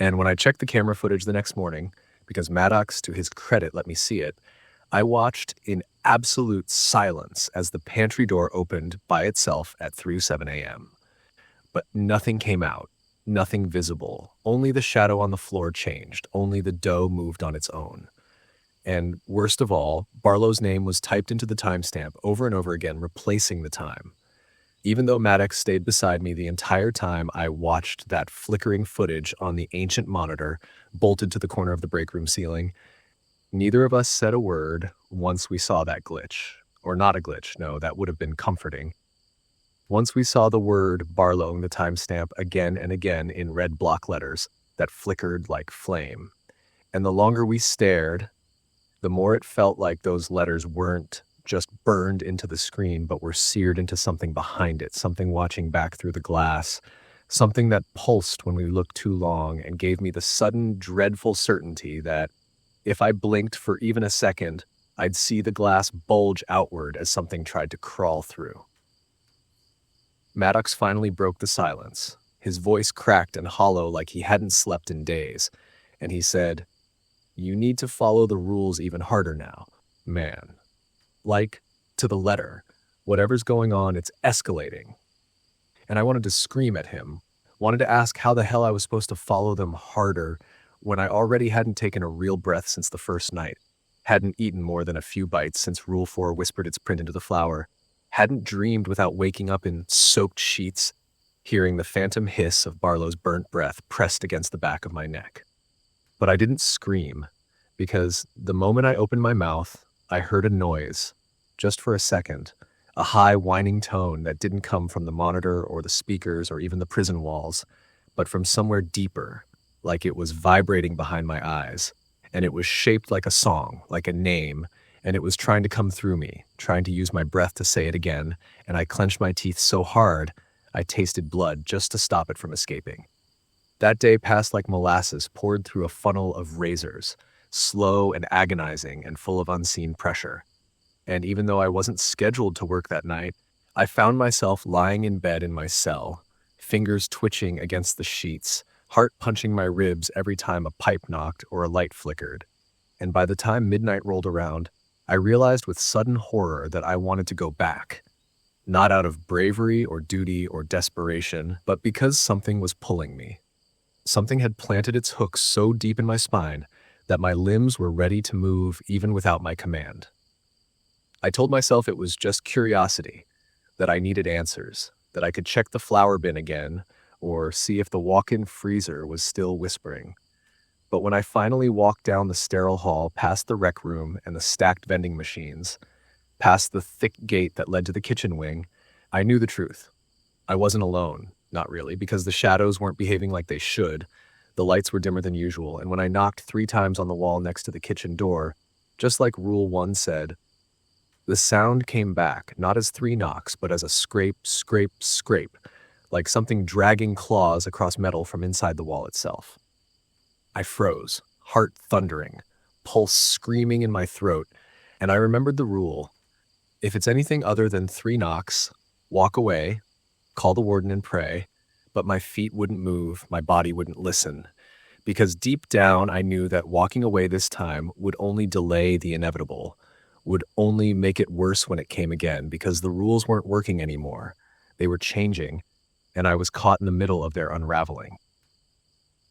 And when I checked the camera footage the next morning, because Maddox, to his credit, let me see it, I watched in absolute silence as the pantry door opened by itself at 3:07 a.m. But nothing came out, nothing visible. Only the shadow on the floor changed. Only the dough moved on its own. And worst of all, Barlow's name was typed into the timestamp over and over again, replacing the time. Even though Maddox stayed beside me the entire time, I watched that flickering footage on the ancient monitor bolted to the corner of the break room ceiling. Neither of us said a word once we saw that glitch. Or not a glitch, no, that would have been comforting. Once we saw the word Barlow in the timestamp again and again in red block letters that flickered like flame. And the longer we stared, the more it felt like those letters weren't just burned into the screen, but were seared into something behind it, something watching back through the glass, something that pulsed when we looked too long and gave me the sudden, dreadful certainty that if I blinked for even a second, I'd see the glass bulge outward as something tried to crawl through. Maddox finally broke the silence. His voice cracked and hollow like he hadn't slept in days, and he said, "You need to follow the rules even harder now, man. Like, to the letter. Whatever's going on, it's escalating." And I wanted to scream at him, wanted to ask how the hell I was supposed to follow them harder when I already hadn't taken a real breath since the first night, hadn't eaten more than a few bites since Rule 4 whispered its print into the flour, hadn't dreamed without waking up in soaked sheets, hearing the phantom hiss of Barlow's burnt breath pressed against the back of my neck. But I didn't scream, because the moment I opened my mouth, I heard a noise, just for a second, a high whining tone that didn't come from the monitor or the speakers or even the prison walls, but from somewhere deeper, like it was vibrating behind my eyes, and it was shaped like a song, like a name, and it was trying to come through me, trying to use my breath to say it again, and I clenched my teeth so hard, I tasted blood just to stop it from escaping. That day passed like molasses poured through a funnel of razors, slow and agonizing and full of unseen pressure. And even though I wasn't scheduled to work that night, I found myself lying in bed in my cell, fingers twitching against the sheets, heart punching my ribs every time a pipe knocked or a light flickered. And by the time midnight rolled around, I realized with sudden horror that I wanted to go back. Not out of bravery or duty or desperation, but because something was pulling me. Something had planted its hooks so deep in my spine that my limbs were ready to move even without my command. I told myself it was just curiosity, that I needed answers, that I could check the flour bin again, or see if the walk-in freezer was still whispering. But when I finally walked down the sterile hall past the rec room and the stacked vending machines, past the thick gate that led to the kitchen wing, I knew the truth. I wasn't alone, not really, because the shadows weren't behaving like they should. The lights were dimmer than usual, and when I knocked 3 times on the wall next to the kitchen door, just like Rule 1 said, the sound came back, not as 3 knocks, but as a scrape, scrape, scrape, like something dragging claws across metal from inside the wall itself. I froze, heart thundering, pulse screaming in my throat, and I remembered the rule. If it's anything other than 3 knocks, walk away, call the warden and pray, but my feet wouldn't move, my body wouldn't listen, because deep down I knew that walking away this time would only delay the inevitable, would only make it worse when it came again, because the rules weren't working anymore. They were changing, and I was caught in the middle of their unraveling.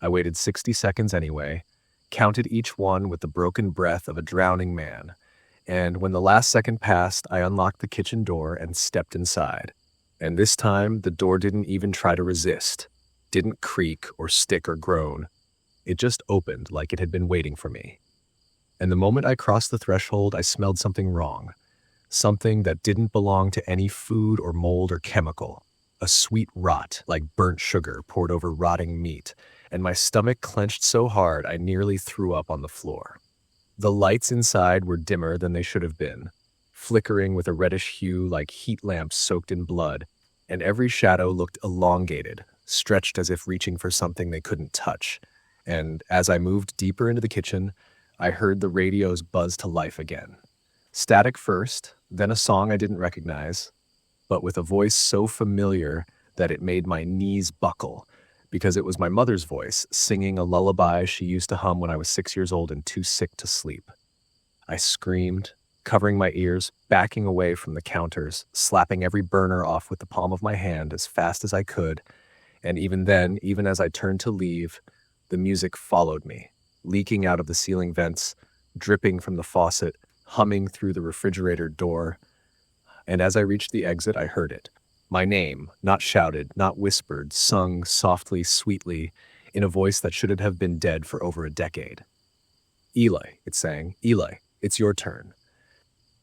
I waited 60 seconds anyway, counted each one with the broken breath of a drowning man, and when the last second passed, I unlocked the kitchen door and stepped inside. And this time, the door didn't even try to resist, didn't creak or stick or groan. It just opened like it had been waiting for me. And the moment I crossed the threshold, I smelled something wrong, something that didn't belong to any food or mold or chemical, a sweet rot like burnt sugar poured over rotting meat, and my stomach clenched so hard I nearly threw up on the floor. The lights inside were dimmer than they should have been, flickering with a reddish hue like heat lamps soaked in blood, and every shadow looked elongated, stretched as if reaching for something they couldn't touch. And as I moved deeper into the kitchen, I heard the radios buzz to life again. Static first, then a song I didn't recognize, but with a voice so familiar that it made my knees buckle, because it was my mother's voice singing a lullaby she used to hum when I was 6 years old and too sick to sleep. I screamed, covering my ears, backing away from the counters, slapping every burner off with the palm of my hand as fast as I could, and even then, even as I turned to leave, the music followed me, leaking out of the ceiling vents, dripping from the faucet, humming through the refrigerator door. And as I reached the exit, I heard it. My name, not shouted, not whispered, sung softly, sweetly, in a voice that should have been dead for over a decade. Eli, it sang, Eli, it's your turn.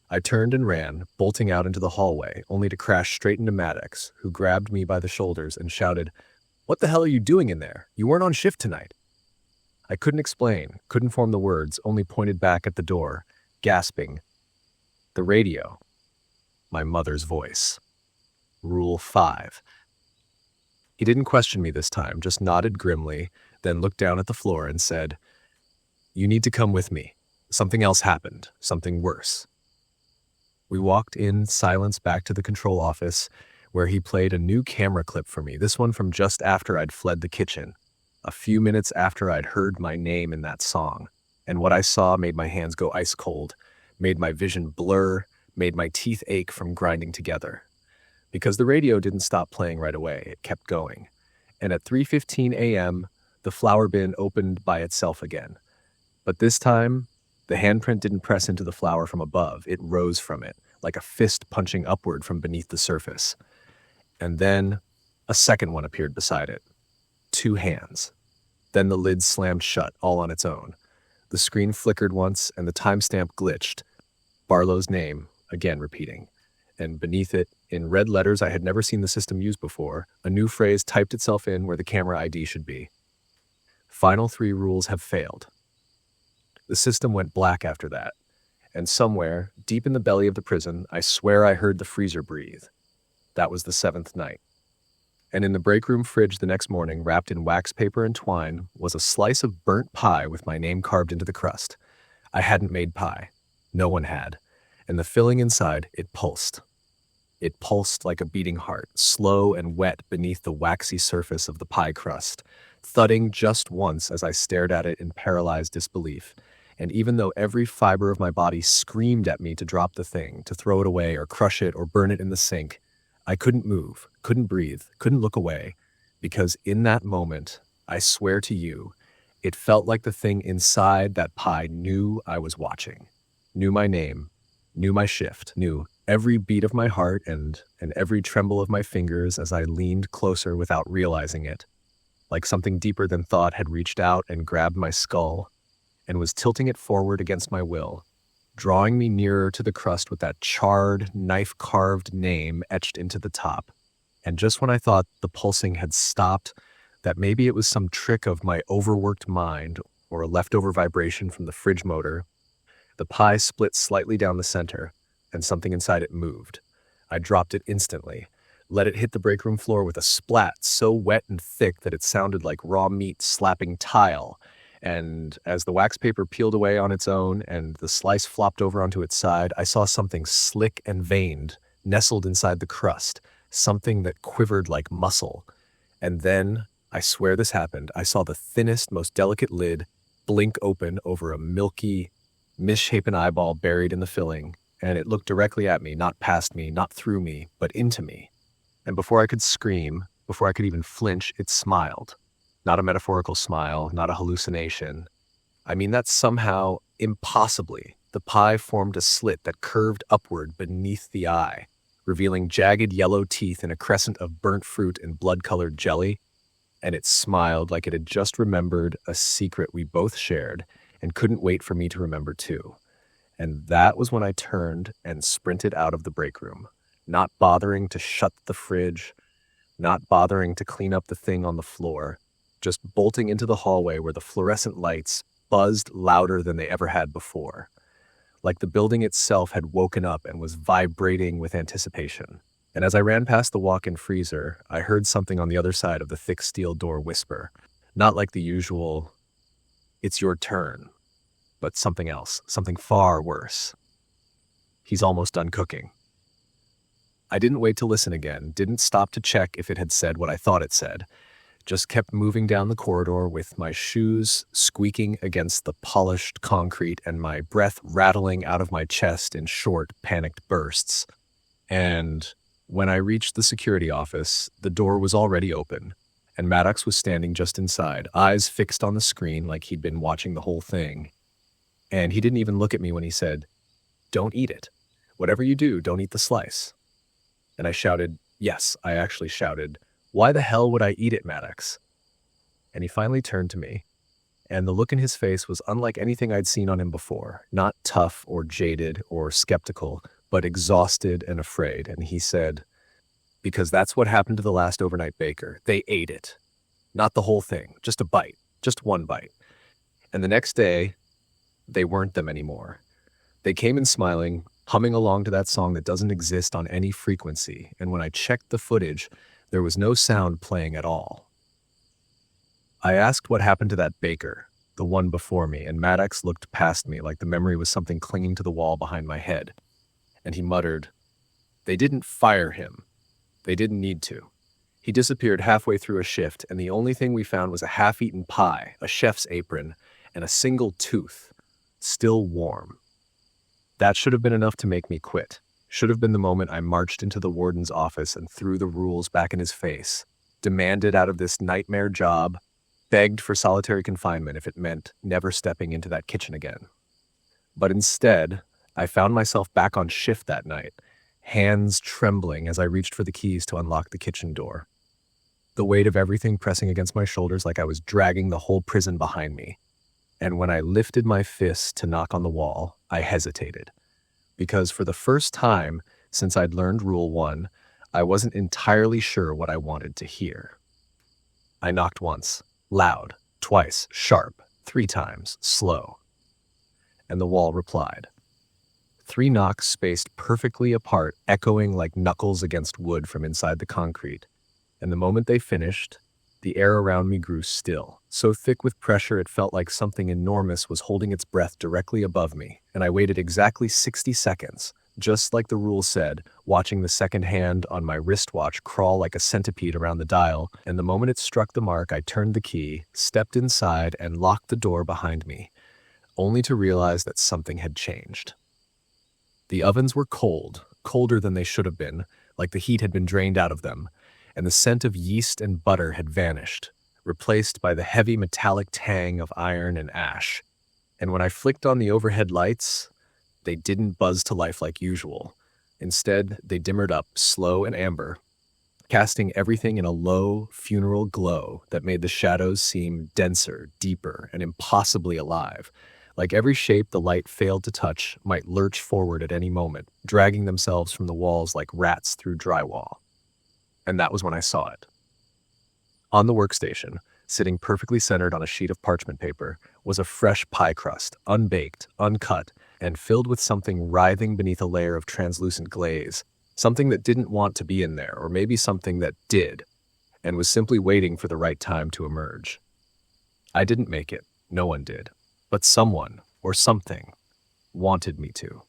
I turned and ran, bolting out into the hallway, only to crash straight into Maddox, who grabbed me by the shoulders and shouted, "What the hell are you doing in there? You weren't on shift tonight." I couldn't explain, couldn't form the words, only pointed back at the door, gasping. The radio. My mother's voice. Rule 5. He didn't question me this time, just nodded grimly, then looked down at the floor and said, "You need to come with me. Something else happened, something worse." We walked in silence back to the control office, where he played a new camera clip for me, this one from just after I'd fled the kitchen, a few minutes after I'd heard my name in that song. And what I saw made my hands go ice cold, made my vision blur, made my teeth ache from grinding together. Because the radio didn't stop playing right away, it kept going. And at 3:15 a.m., the flower bin opened by itself again. But this time, the handprint didn't press into the flower from above, it rose from it, like a fist punching upward from beneath the surface. And then, a second one appeared beside it. 2 hands. Then the lid slammed shut, all on its own. The screen flickered once, and the timestamp glitched. Barlow's name, again repeating. And beneath it, in red letters I had never seen the system use before, a new phrase typed itself in where the camera ID should be. Final 3 rules have failed. The system went black after that, and somewhere, deep in the belly of the prison, I swear I heard the freezer breathe. That was the 7th night. And in the break room fridge the next morning, wrapped in wax paper and twine, was a slice of burnt pie with my name carved into the crust. I hadn't made pie. No one had. And the filling inside, it pulsed. It pulsed like a beating heart, slow and wet beneath the waxy surface of the pie crust, thudding just once as I stared at it in paralyzed disbelief. And even though every fiber of my body screamed at me to drop the thing, to throw it away or crush it or burn it in the sink, I couldn't move, couldn't breathe, couldn't look away, because in that moment, I swear to you, it felt like the thing inside that pie knew I was watching, knew my name, knew my shift, knew Every beat of my heart and every tremble of my fingers as I leaned closer without realizing it, like something deeper than thought had reached out and grabbed my skull and was tilting it forward against my will, drawing me nearer to the crust with that charred, knife-carved name etched into the top. And just when I thought the pulsing had stopped, that maybe it was some trick of my overworked mind or a leftover vibration from the fridge motor, the pie split slightly down the center, and something inside it moved. I dropped it instantly, let it hit the break room floor with a splat so wet and thick that it sounded like raw meat slapping tile. And as the wax paper peeled away on its own and the slice flopped over onto its side, I saw something slick and veined, nestled inside the crust, something that quivered like muscle. And then, I swear this happened, I saw the thinnest, most delicate lid blink open over a milky, misshapen eyeball buried in the filling, and it looked directly at me, not past me, not through me, but into me. And before I could scream, before I could even flinch, it smiled. Not a metaphorical smile, not a hallucination. I mean that somehow, impossibly, the pie formed a slit that curved upward beneath the eye, revealing jagged yellow teeth in a crescent of burnt fruit and blood-colored jelly, and it smiled like it had just remembered a secret we both shared and couldn't wait for me to remember too. And that was when I turned and sprinted out of the break room, not bothering to shut the fridge, not bothering to clean up the thing on the floor, just bolting into the hallway where the fluorescent lights buzzed louder than they ever had before, like the building itself had woken up and was vibrating with anticipation. And as I ran past the walk-in freezer, I heard something on the other side of the thick steel door whisper, not like the usual, "It's your turn," but something else, something far worse. "He's almost done cooking." I didn't wait to listen again, didn't stop to check if it had said what I thought it said, just kept moving down the corridor with my shoes squeaking against the polished concrete and my breath rattling out of my chest in short, panicked bursts. And when I reached the security office, the door was already open, and Maddox was standing just inside, eyes fixed on the screen like he'd been watching the whole thing. And he didn't even look at me when he said, "Don't eat it. Whatever you do, don't eat the slice." And I shouted, yes, I actually shouted, "Why the hell would I eat it, Maddox?" And he finally turned to me, and the look in his face was unlike anything I'd seen on him before, not tough or jaded or skeptical, but exhausted and afraid. And he said, "Because that's what happened to the last overnight baker. They ate it. Not the whole thing, just a bite, just one bite. And the next day, they weren't them anymore. They came in smiling, humming along to that song that doesn't exist on any frequency, and when I checked the footage, there was no sound playing at all." I asked what happened to that baker, the one before me, and Maddox looked past me like the memory was something clinging to the wall behind my head. And he muttered, "They didn't fire him. They didn't need to. He disappeared halfway through a shift, and the only thing we found was a half-eaten pie, a chef's apron, and a single tooth, still warm. That should have been enough to make me quit. Should have been the moment I marched into the warden's office and threw the rules back in his face, demanded out of this nightmare job, begged for solitary confinement if it meant never stepping into that kitchen again. But instead, I found myself back on shift that night, hands trembling as I reached for the keys to unlock the kitchen door. The weight of everything pressing against my shoulders like I was dragging the whole prison behind me. And when I lifted my fist to knock on the wall, I hesitated. Because for the first time since I'd learned Rule 1, I wasn't entirely sure what I wanted to hear. I knocked once, loud, twice, sharp, 3 times, slow. And the wall replied. 3 knocks spaced perfectly apart, echoing like knuckles against wood from inside the concrete. And the moment they finished, the air around me grew still, so thick with pressure it felt like something enormous was holding its breath directly above me, and I waited exactly 60 seconds, just like the rule said, watching the second hand on my wristwatch crawl like a centipede around the dial, and the moment it struck the mark, I turned the key, stepped inside, and locked the door behind me, only to realize that something had changed. The ovens were cold, colder than they should have been, like the heat had been drained out of them, and the scent of yeast and butter had vanished, replaced by the heavy metallic tang of iron and ash. And when I flicked on the overhead lights, they didn't buzz to life like usual. Instead, they dimmered up, slow and amber, casting everything in a low, funeral glow that made the shadows seem denser, deeper, and impossibly alive. Like every shape the light failed to touch might lurch forward at any moment, dragging themselves from the walls like rats through drywall. And that was when I saw it. On the workstation, sitting perfectly centered on a sheet of parchment paper, was a fresh pie crust, unbaked, uncut, and filled with something writhing beneath a layer of translucent glaze. Something that didn't want to be in there, or maybe something that did, and was simply waiting for the right time to emerge. I didn't make it, no one did, but someone, or something, wanted me to.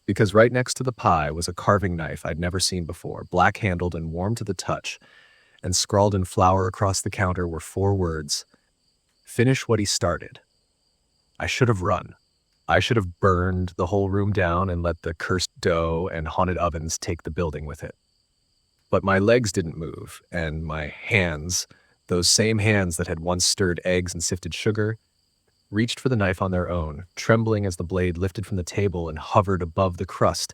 Because right next to the pie was a carving knife I'd never seen before, black-handled and warm to the touch, and scrawled in flour across the counter were 4 words: "Finish what he started." I should have run. I should have burned the whole room down and let the cursed dough and haunted ovens take the building with it. But my legs didn't move, and my hands, those same hands that had once stirred eggs and sifted sugar, reached for the knife on their own, trembling as the blade lifted from the table and hovered above the crust,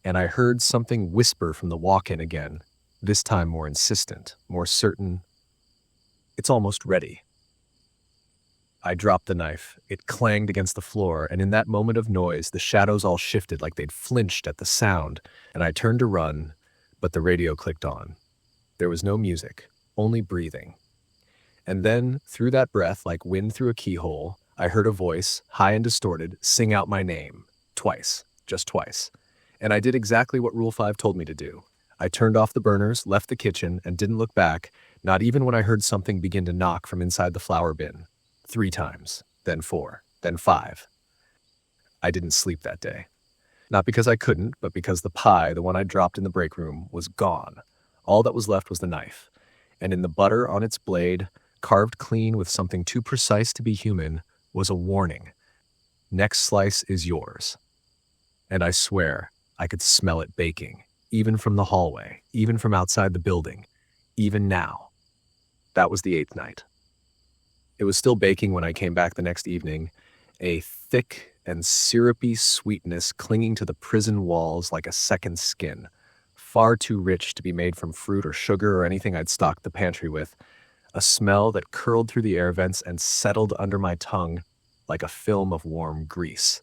and I heard something whisper from the walk-in again, this time more insistent, more certain. "It's almost ready." I dropped the knife. It clanged against the floor, and in that moment of noise, the shadows all shifted like they'd flinched at the sound, and I turned to run, but the radio clicked on. There was no music, only breathing. And then, through that breath like wind through a keyhole, I heard a voice, high and distorted, sing out my name. Twice. Just twice. And I did exactly what Rule 5 told me to do. I turned off the burners, left the kitchen, and didn't look back, not even when I heard something begin to knock from inside the flour bin. 3 times, then 4, then 5. I didn't sleep that day. Not because I couldn't, but because the pie, the one I dropped in the break room, was gone. All that was left was the knife. And in the butter on its blade, carved clean with something too precise to be human, was a warning. Next slice is yours. And I swear, I could smell it baking, even from the hallway, even from outside the building, even now. That was the 8th night. It was still baking when I came back the next evening, a thick and syrupy sweetness clinging to the prison walls like a second skin, far too rich to be made from fruit or sugar or anything I'd stocked the pantry with, a smell that curled through the air vents and settled under my tongue like a film of warm grease.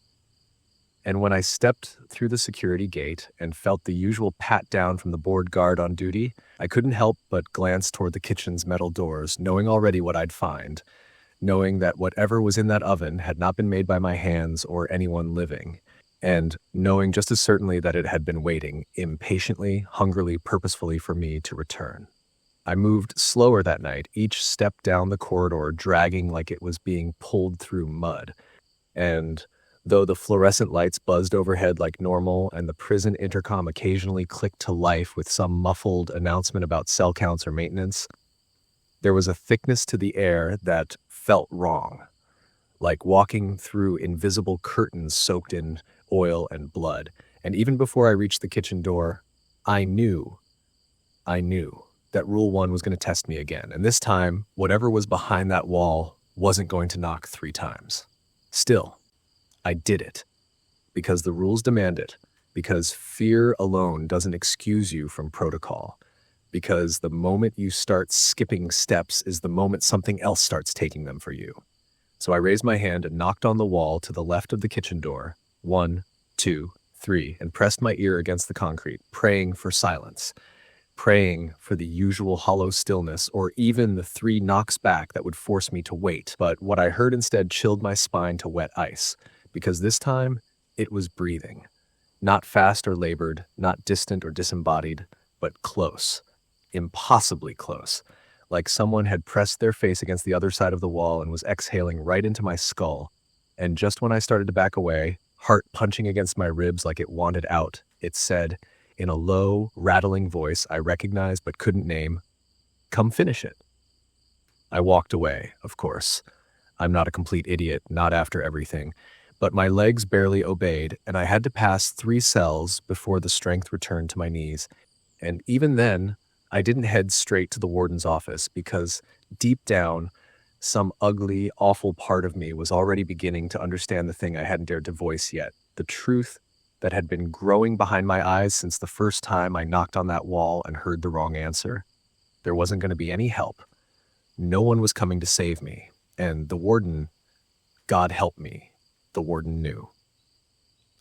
And when I stepped through the security gate and felt the usual pat down from the board guard on duty, I couldn't help but glance toward the kitchen's metal doors, knowing already what I'd find, knowing that whatever was in that oven had not been made by my hands or anyone living, and knowing just as certainly that it had been waiting, impatiently, hungrily, purposefully for me to return. I moved slower that night, each step down the corridor dragging like it was being pulled through mud, and though the fluorescent lights buzzed overhead like normal and the prison intercom occasionally clicked to life with some muffled announcement about cell counts or maintenance, there was a thickness to the air that felt wrong, like walking through invisible curtains soaked in oil and blood. And even before I reached the kitchen door, I knew that Rule 1 was going to test me again. And this time, whatever was behind that wall wasn't going to knock 3 times. Still, I did it, because the rules demand it, because fear alone doesn't excuse you from protocol, because the moment you start skipping steps is the moment something else starts taking them for you. So I raised my hand and knocked on the wall to the left of the kitchen door, 1, 2, 3, and pressed my ear against the concrete, praying for silence, praying for the usual hollow stillness, or even the 3 knocks back that would force me to wait. But what I heard instead chilled my spine to wet ice, because this time it was breathing. Not fast or labored, not distant or disembodied, but close. Impossibly close. Like someone had pressed their face against the other side of the wall and was exhaling right into my skull. And just when I started to back away, heart punching against my ribs like it wanted out, it said, in a low, rattling voice I recognized but couldn't name, "Come finish it." I walked away, of course. I'm not a complete idiot, not after everything. But my legs barely obeyed, and I had to pass 3 cells before the strength returned to my knees. And even then, I didn't head straight to the warden's office, because deep down, some ugly, awful part of me was already beginning to understand the thing I hadn't dared to voice yet. The truth that had been growing behind my eyes since the first time I knocked on that wall and heard the wrong answer. There wasn't going to be any help. No one was coming to save me. And the warden, God help me, the warden knew.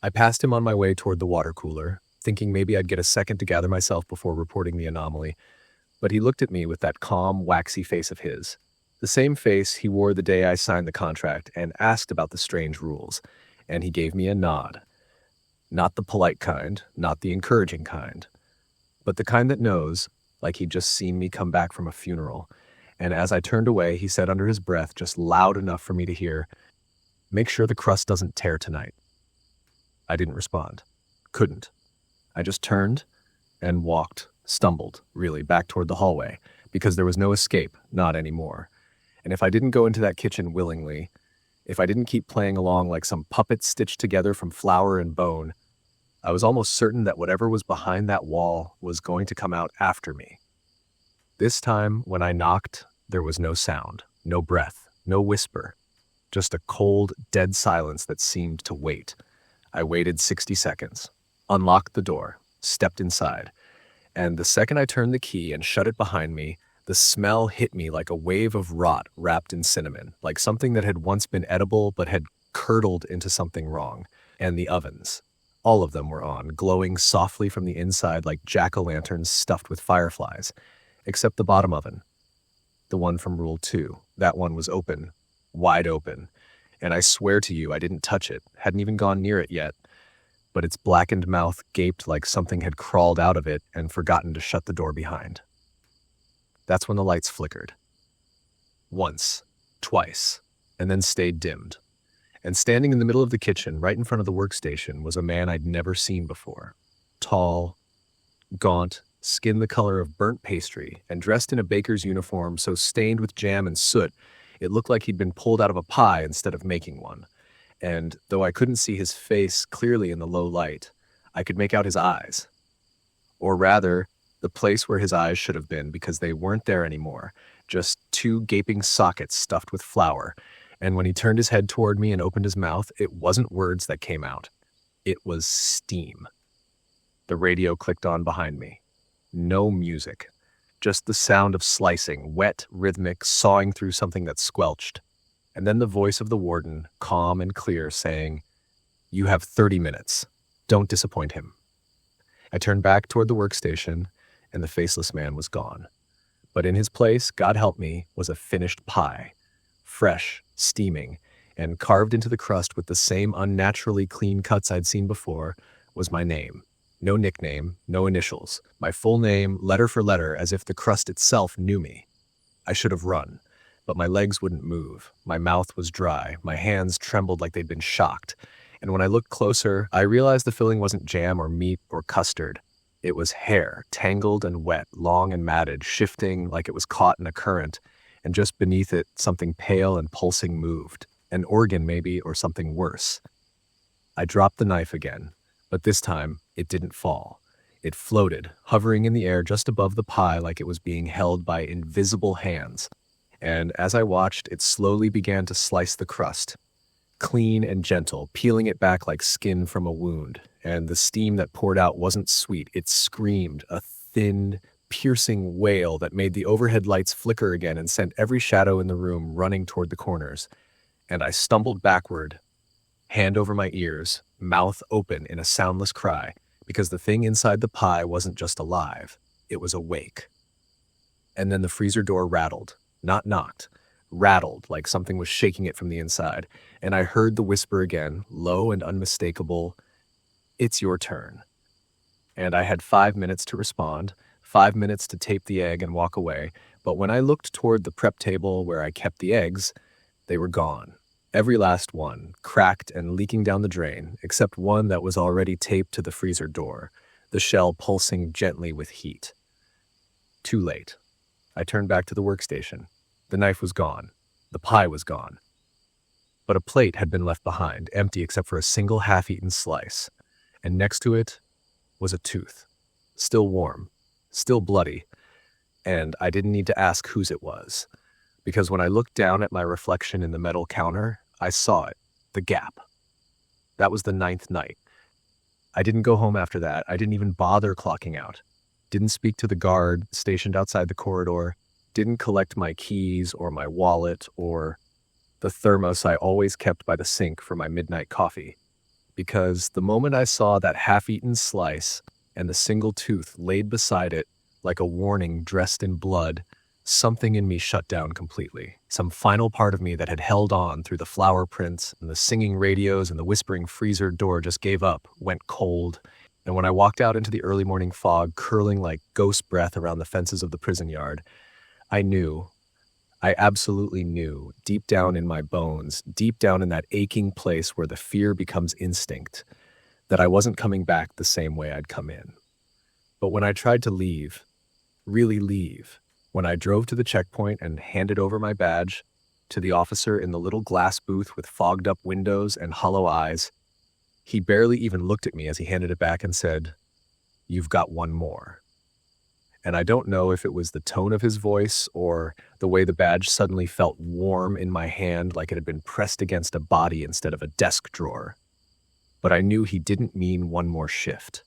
I passed him on my way toward the water cooler, thinking maybe I'd get a second to gather myself before reporting the anomaly, but he looked at me with that calm, waxy face of his. The same face he wore the day I signed the contract and asked about the strange rules, and he gave me a nod. Not the polite kind, not the encouraging kind, but the kind that knows, like he'd just seen me come back from a funeral. And as I turned away, he said under his breath, just loud enough for me to hear, "Make sure the crust doesn't tear tonight." I didn't respond. Couldn't. I just turned and walked, stumbled, really, back toward the hallway, because there was no escape, not anymore. And if I didn't go into that kitchen willingly, if I didn't keep playing along like some puppet stitched together from flour and bone, I was almost certain that whatever was behind that wall was going to come out after me. This time, when I knocked, there was no sound, no breath, no whisper, just a cold, dead silence that seemed to wait. I waited 60 seconds, unlocked the door, stepped inside, and the second I turned the key and shut it behind me, the smell hit me like a wave of rot wrapped in cinnamon, like something that had once been edible but had curdled into something wrong. And the ovens. All of them were on, glowing softly from the inside like jack-o'-lanterns stuffed with fireflies, except the bottom oven. The one from Rule 2. That one was open, wide open, and I swear to you I didn't touch it, hadn't even gone near it yet, but its blackened mouth gaped like something had crawled out of it and forgotten to shut the door behind. That's when the lights flickered. Once, twice, and then stayed dimmed. And standing in the middle of the kitchen, right in front of the workstation, was a man I'd never seen before. Tall, gaunt, skin the color of burnt pastry, and dressed in a baker's uniform so stained with jam and soot, it looked like he'd been pulled out of a pie instead of making one. And though I couldn't see his face clearly in the low light, I could make out his eyes. Or rather, the place where his eyes should have been, because they weren't there anymore, just two gaping sockets stuffed with flour. And when he turned his head toward me and opened his mouth, it wasn't words that came out. It was steam. The radio clicked on behind me. No music. Just the sound of slicing, wet, rhythmic, sawing through something that squelched. And then the voice of the warden, calm and clear, saying, "You have 30 minutes. Don't disappoint him." I turned back toward the workstation, and the faceless man was gone. But in his place, God help me, was a finished pie. Fresh, steaming, and carved into the crust with the same unnaturally clean cuts I'd seen before, was my name. No nickname, no initials. My full name, letter for letter, as if the crust itself knew me. I should have run, but my legs wouldn't move. My mouth was dry. My hands trembled like they'd been shocked. And when I looked closer, I realized the filling wasn't jam or meat or custard. It was hair, tangled and wet, long and matted, shifting like it was caught in a current, and just beneath it, something pale and pulsing moved. An organ, maybe, or something worse. I dropped the knife again, but this time, it didn't fall. It floated, hovering in the air just above the pie like it was being held by invisible hands. And as I watched, it slowly began to slice the crust, clean and gentle, peeling it back like skin from a wound. And the steam that poured out wasn't sweet. It screamed, a thin, piercing wail that made the overhead lights flicker again and sent every shadow in the room running toward the corners. And I stumbled backward, hand over my ears, mouth open in a soundless cry, because the thing inside the pie wasn't just alive, it was awake. And then the freezer door rattled, not knocked, rattled like something was shaking it from the inside, and I heard the whisper again, low and unmistakable, "It's your turn." And I had 5 minutes to respond, 5 minutes to tape the egg and walk away, but when I looked toward the prep table where I kept the eggs, they were gone. Every last one, cracked and leaking down the drain, except one that was already taped to the freezer door, the shell pulsing gently with heat. Too late. I turned back to the workstation. The knife was gone. The pie was gone. But a plate had been left behind, empty except for a single half-eaten slice, and next to it was a tooth, still warm, still bloody, and I didn't need to ask whose it was, because when I looked down at my reflection in the metal counter, I saw it, the gap. That was the 9th night. I didn't go home after that. I didn't even bother clocking out. Didn't speak to the guard stationed outside the corridor. Didn't collect my keys or my wallet or the thermos I always kept by the sink for my midnight coffee. Because the moment I saw that half-eaten slice and the single tooth laid beside it like a warning dressed in blood, something in me shut down completely. Some final part of me that had held on through the flower prints and the singing radios and the whispering freezer door just gave up, went cold, and when I walked out into the early morning fog curling like ghost breath around the fences of the prison yard, I knew, I absolutely knew, deep down in my bones, deep down in that aching place where the fear becomes instinct, that I wasn't coming back the same way I'd come in. But when I tried to leave, really leave, when I drove to the checkpoint and handed over my badge to the officer in the little glass booth with fogged up windows and hollow eyes, he barely even looked at me as he handed it back and said, "You've got one more." And I don't know if it was the tone of his voice or the way the badge suddenly felt warm in my hand like it had been pressed against a body instead of a desk drawer. But I knew he didn't mean one more shift.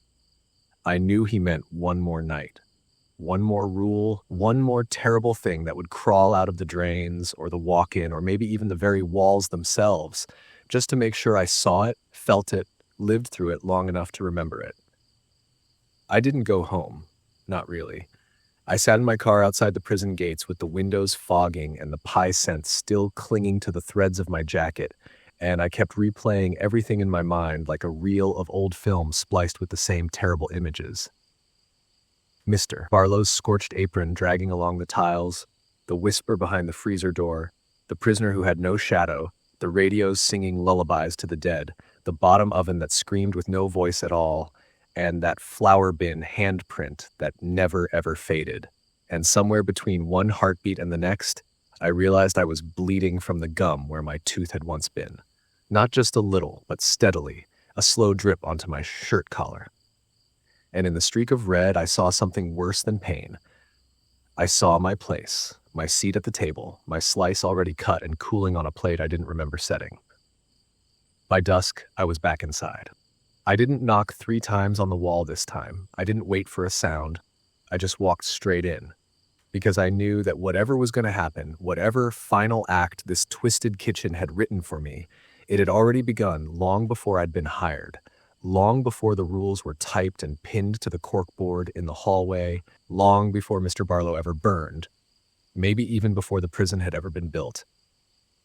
I knew he meant one more night. One more rule, one more terrible thing that would crawl out of the drains or the walk-in or maybe even the very walls themselves, just to make sure I saw it, felt it, lived through it long enough to remember it. I didn't go home. Not really. I sat in my car outside the prison gates with the windows fogging and the pie scent still clinging to the threads of my jacket, and I kept replaying everything in my mind like a reel of old films spliced with the same terrible images. Mr. Barlow's scorched apron dragging along the tiles, the whisper behind the freezer door, the prisoner who had no shadow, the radios singing lullabies to the dead, the bottom oven that screamed with no voice at all, and that flower bin handprint that never ever faded. And somewhere between one heartbeat and the next, I realized I was bleeding from the gum where my tooth had once been. Not just a little, but steadily, a slow drip onto my shirt collar. And in the streak of red, I saw something worse than pain. I saw my place, my seat at the table, my slice already cut and cooling on a plate I didn't remember setting. By dusk, I was back inside. I didn't knock 3 times on the wall this time. I didn't wait for a sound. I just walked straight in. Because I knew that whatever was going to happen, whatever final act this twisted kitchen had written for me, it had already begun long before I'd been hired. Long before the rules were typed and pinned to the corkboard in the hallway, long before Mr. Barlow ever burned, maybe even before the prison had ever been built.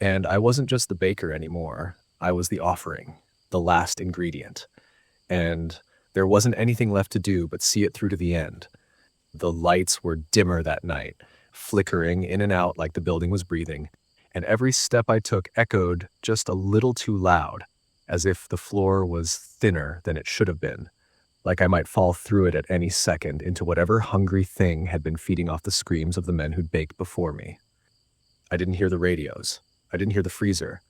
And I wasn't just the baker anymore. I was the offering, the last ingredient. And there wasn't anything left to do but see it through to the end. The lights were dimmer that night, flickering in and out like the building was breathing, and every step I took echoed just a little too loud, as if the floor was thinner than it should have been, like I might fall through it at any second into whatever hungry thing had been feeding off the screams of the men who'd baked before me. I didn't hear the radios. I didn't hear the freezer.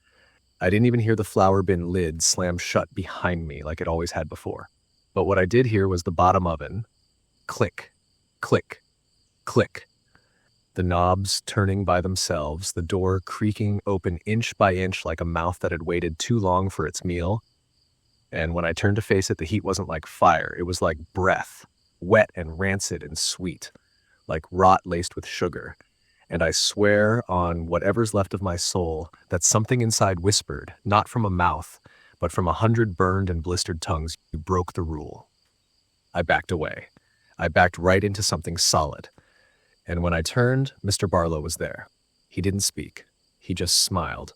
I didn't even hear the flour bin lid slam shut behind me like it always had before. But what I did hear was the bottom oven click, click, click. The knobs turning by themselves, the door creaking open inch by inch like a mouth that had waited too long for its meal. And when I turned to face it, the heat wasn't like fire. It was like breath, wet and rancid and sweet, like rot laced with sugar. And I swear on whatever's left of my soul that something inside whispered, not from a mouth, but from 100 burned and blistered tongues, you broke the rule. I backed away. I backed right into something solid. And when I turned, Mr. Barlow was there. He didn't speak. He just smiled.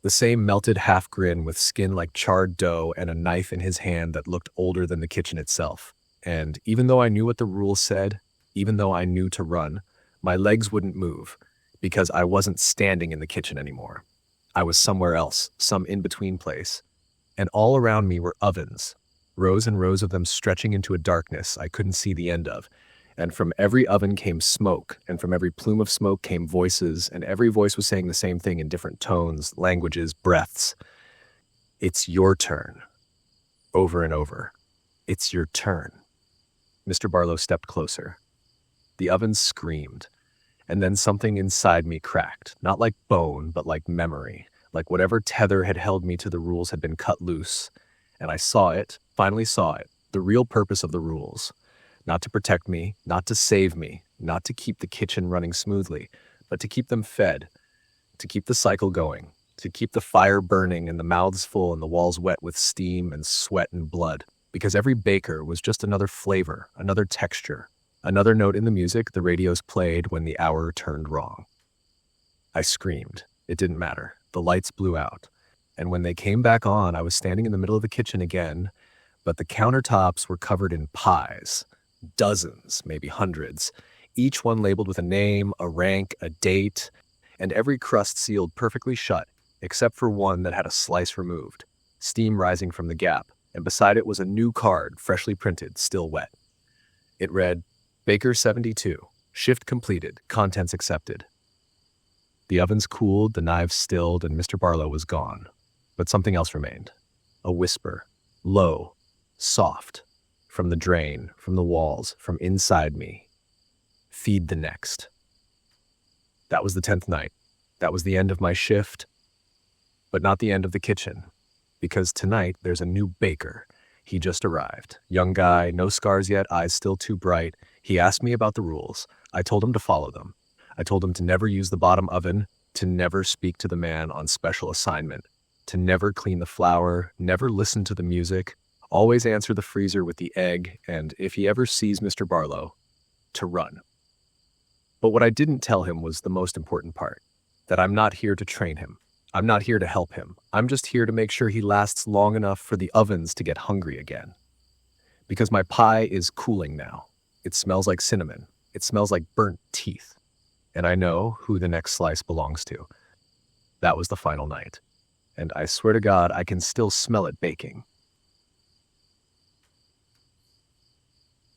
The same melted half grin with skin like charred dough and a knife in his hand that looked older than the kitchen itself. And even though I knew what the rules said, even though I knew to run, my legs wouldn't move because I wasn't standing in the kitchen anymore. I was somewhere else, some in-between place. And all around me were ovens, rows and rows of them stretching into a darkness I couldn't see the end of. And from every oven came smoke, and from every plume of smoke came voices, and every voice was saying the same thing in different tones, languages, breaths. It's your turn. Over and over. It's your turn. Mr. Barlow stepped closer. The oven screamed, and then something inside me cracked, not like bone, but like memory, like whatever tether had held me to the rules had been cut loose, and I saw it, Finally saw it, the real purpose of the rules. Not to protect me, not to save me, not to keep the kitchen running smoothly, but to keep them fed, to keep the cycle going, to keep the fire burning and the mouths full and the walls wet with steam and sweat and blood. Because every baker was just another flavor, another texture, another note in the music the radios played when the hour turned wrong. I screamed. It didn't matter. The lights blew out. And when they came back on, I was standing in the middle of the kitchen again, but the countertops were covered in pies. Dozens, maybe hundreds, each one labeled with a name, a rank, a date, and every crust sealed perfectly shut, except for one that had a slice removed, steam rising from the gap, and beside it was a new card, freshly printed, still wet. It read, Baker 72, shift completed, contents accepted. The ovens cooled, the knives stilled, and Mr. Barlow was gone. But something else remained. A whisper, low, soft, from the drain, from the walls, from inside me. Feed the next. That was the 10th night. That was the end of my shift, but not the end of the kitchen, because tonight there's a new baker. He just arrived. Young guy, no scars yet, eyes still too bright. He asked me about the rules. I told him to follow them. I told him to never use the bottom oven, to never speak to the man on special assignment, to never clean the flour, never listen to the music, always answer the freezer with the egg, and if he ever sees Mr. Barlow, to run. But what I didn't tell him was the most important part, that I'm not here to train him. I'm not here to help him. I'm just here to make sure he lasts long enough for the ovens to get hungry again. Because my pie is cooling now. It smells like cinnamon. It smells like burnt teeth. And I know who the next slice belongs to. That was the final night. And I swear to God, I can still smell it baking.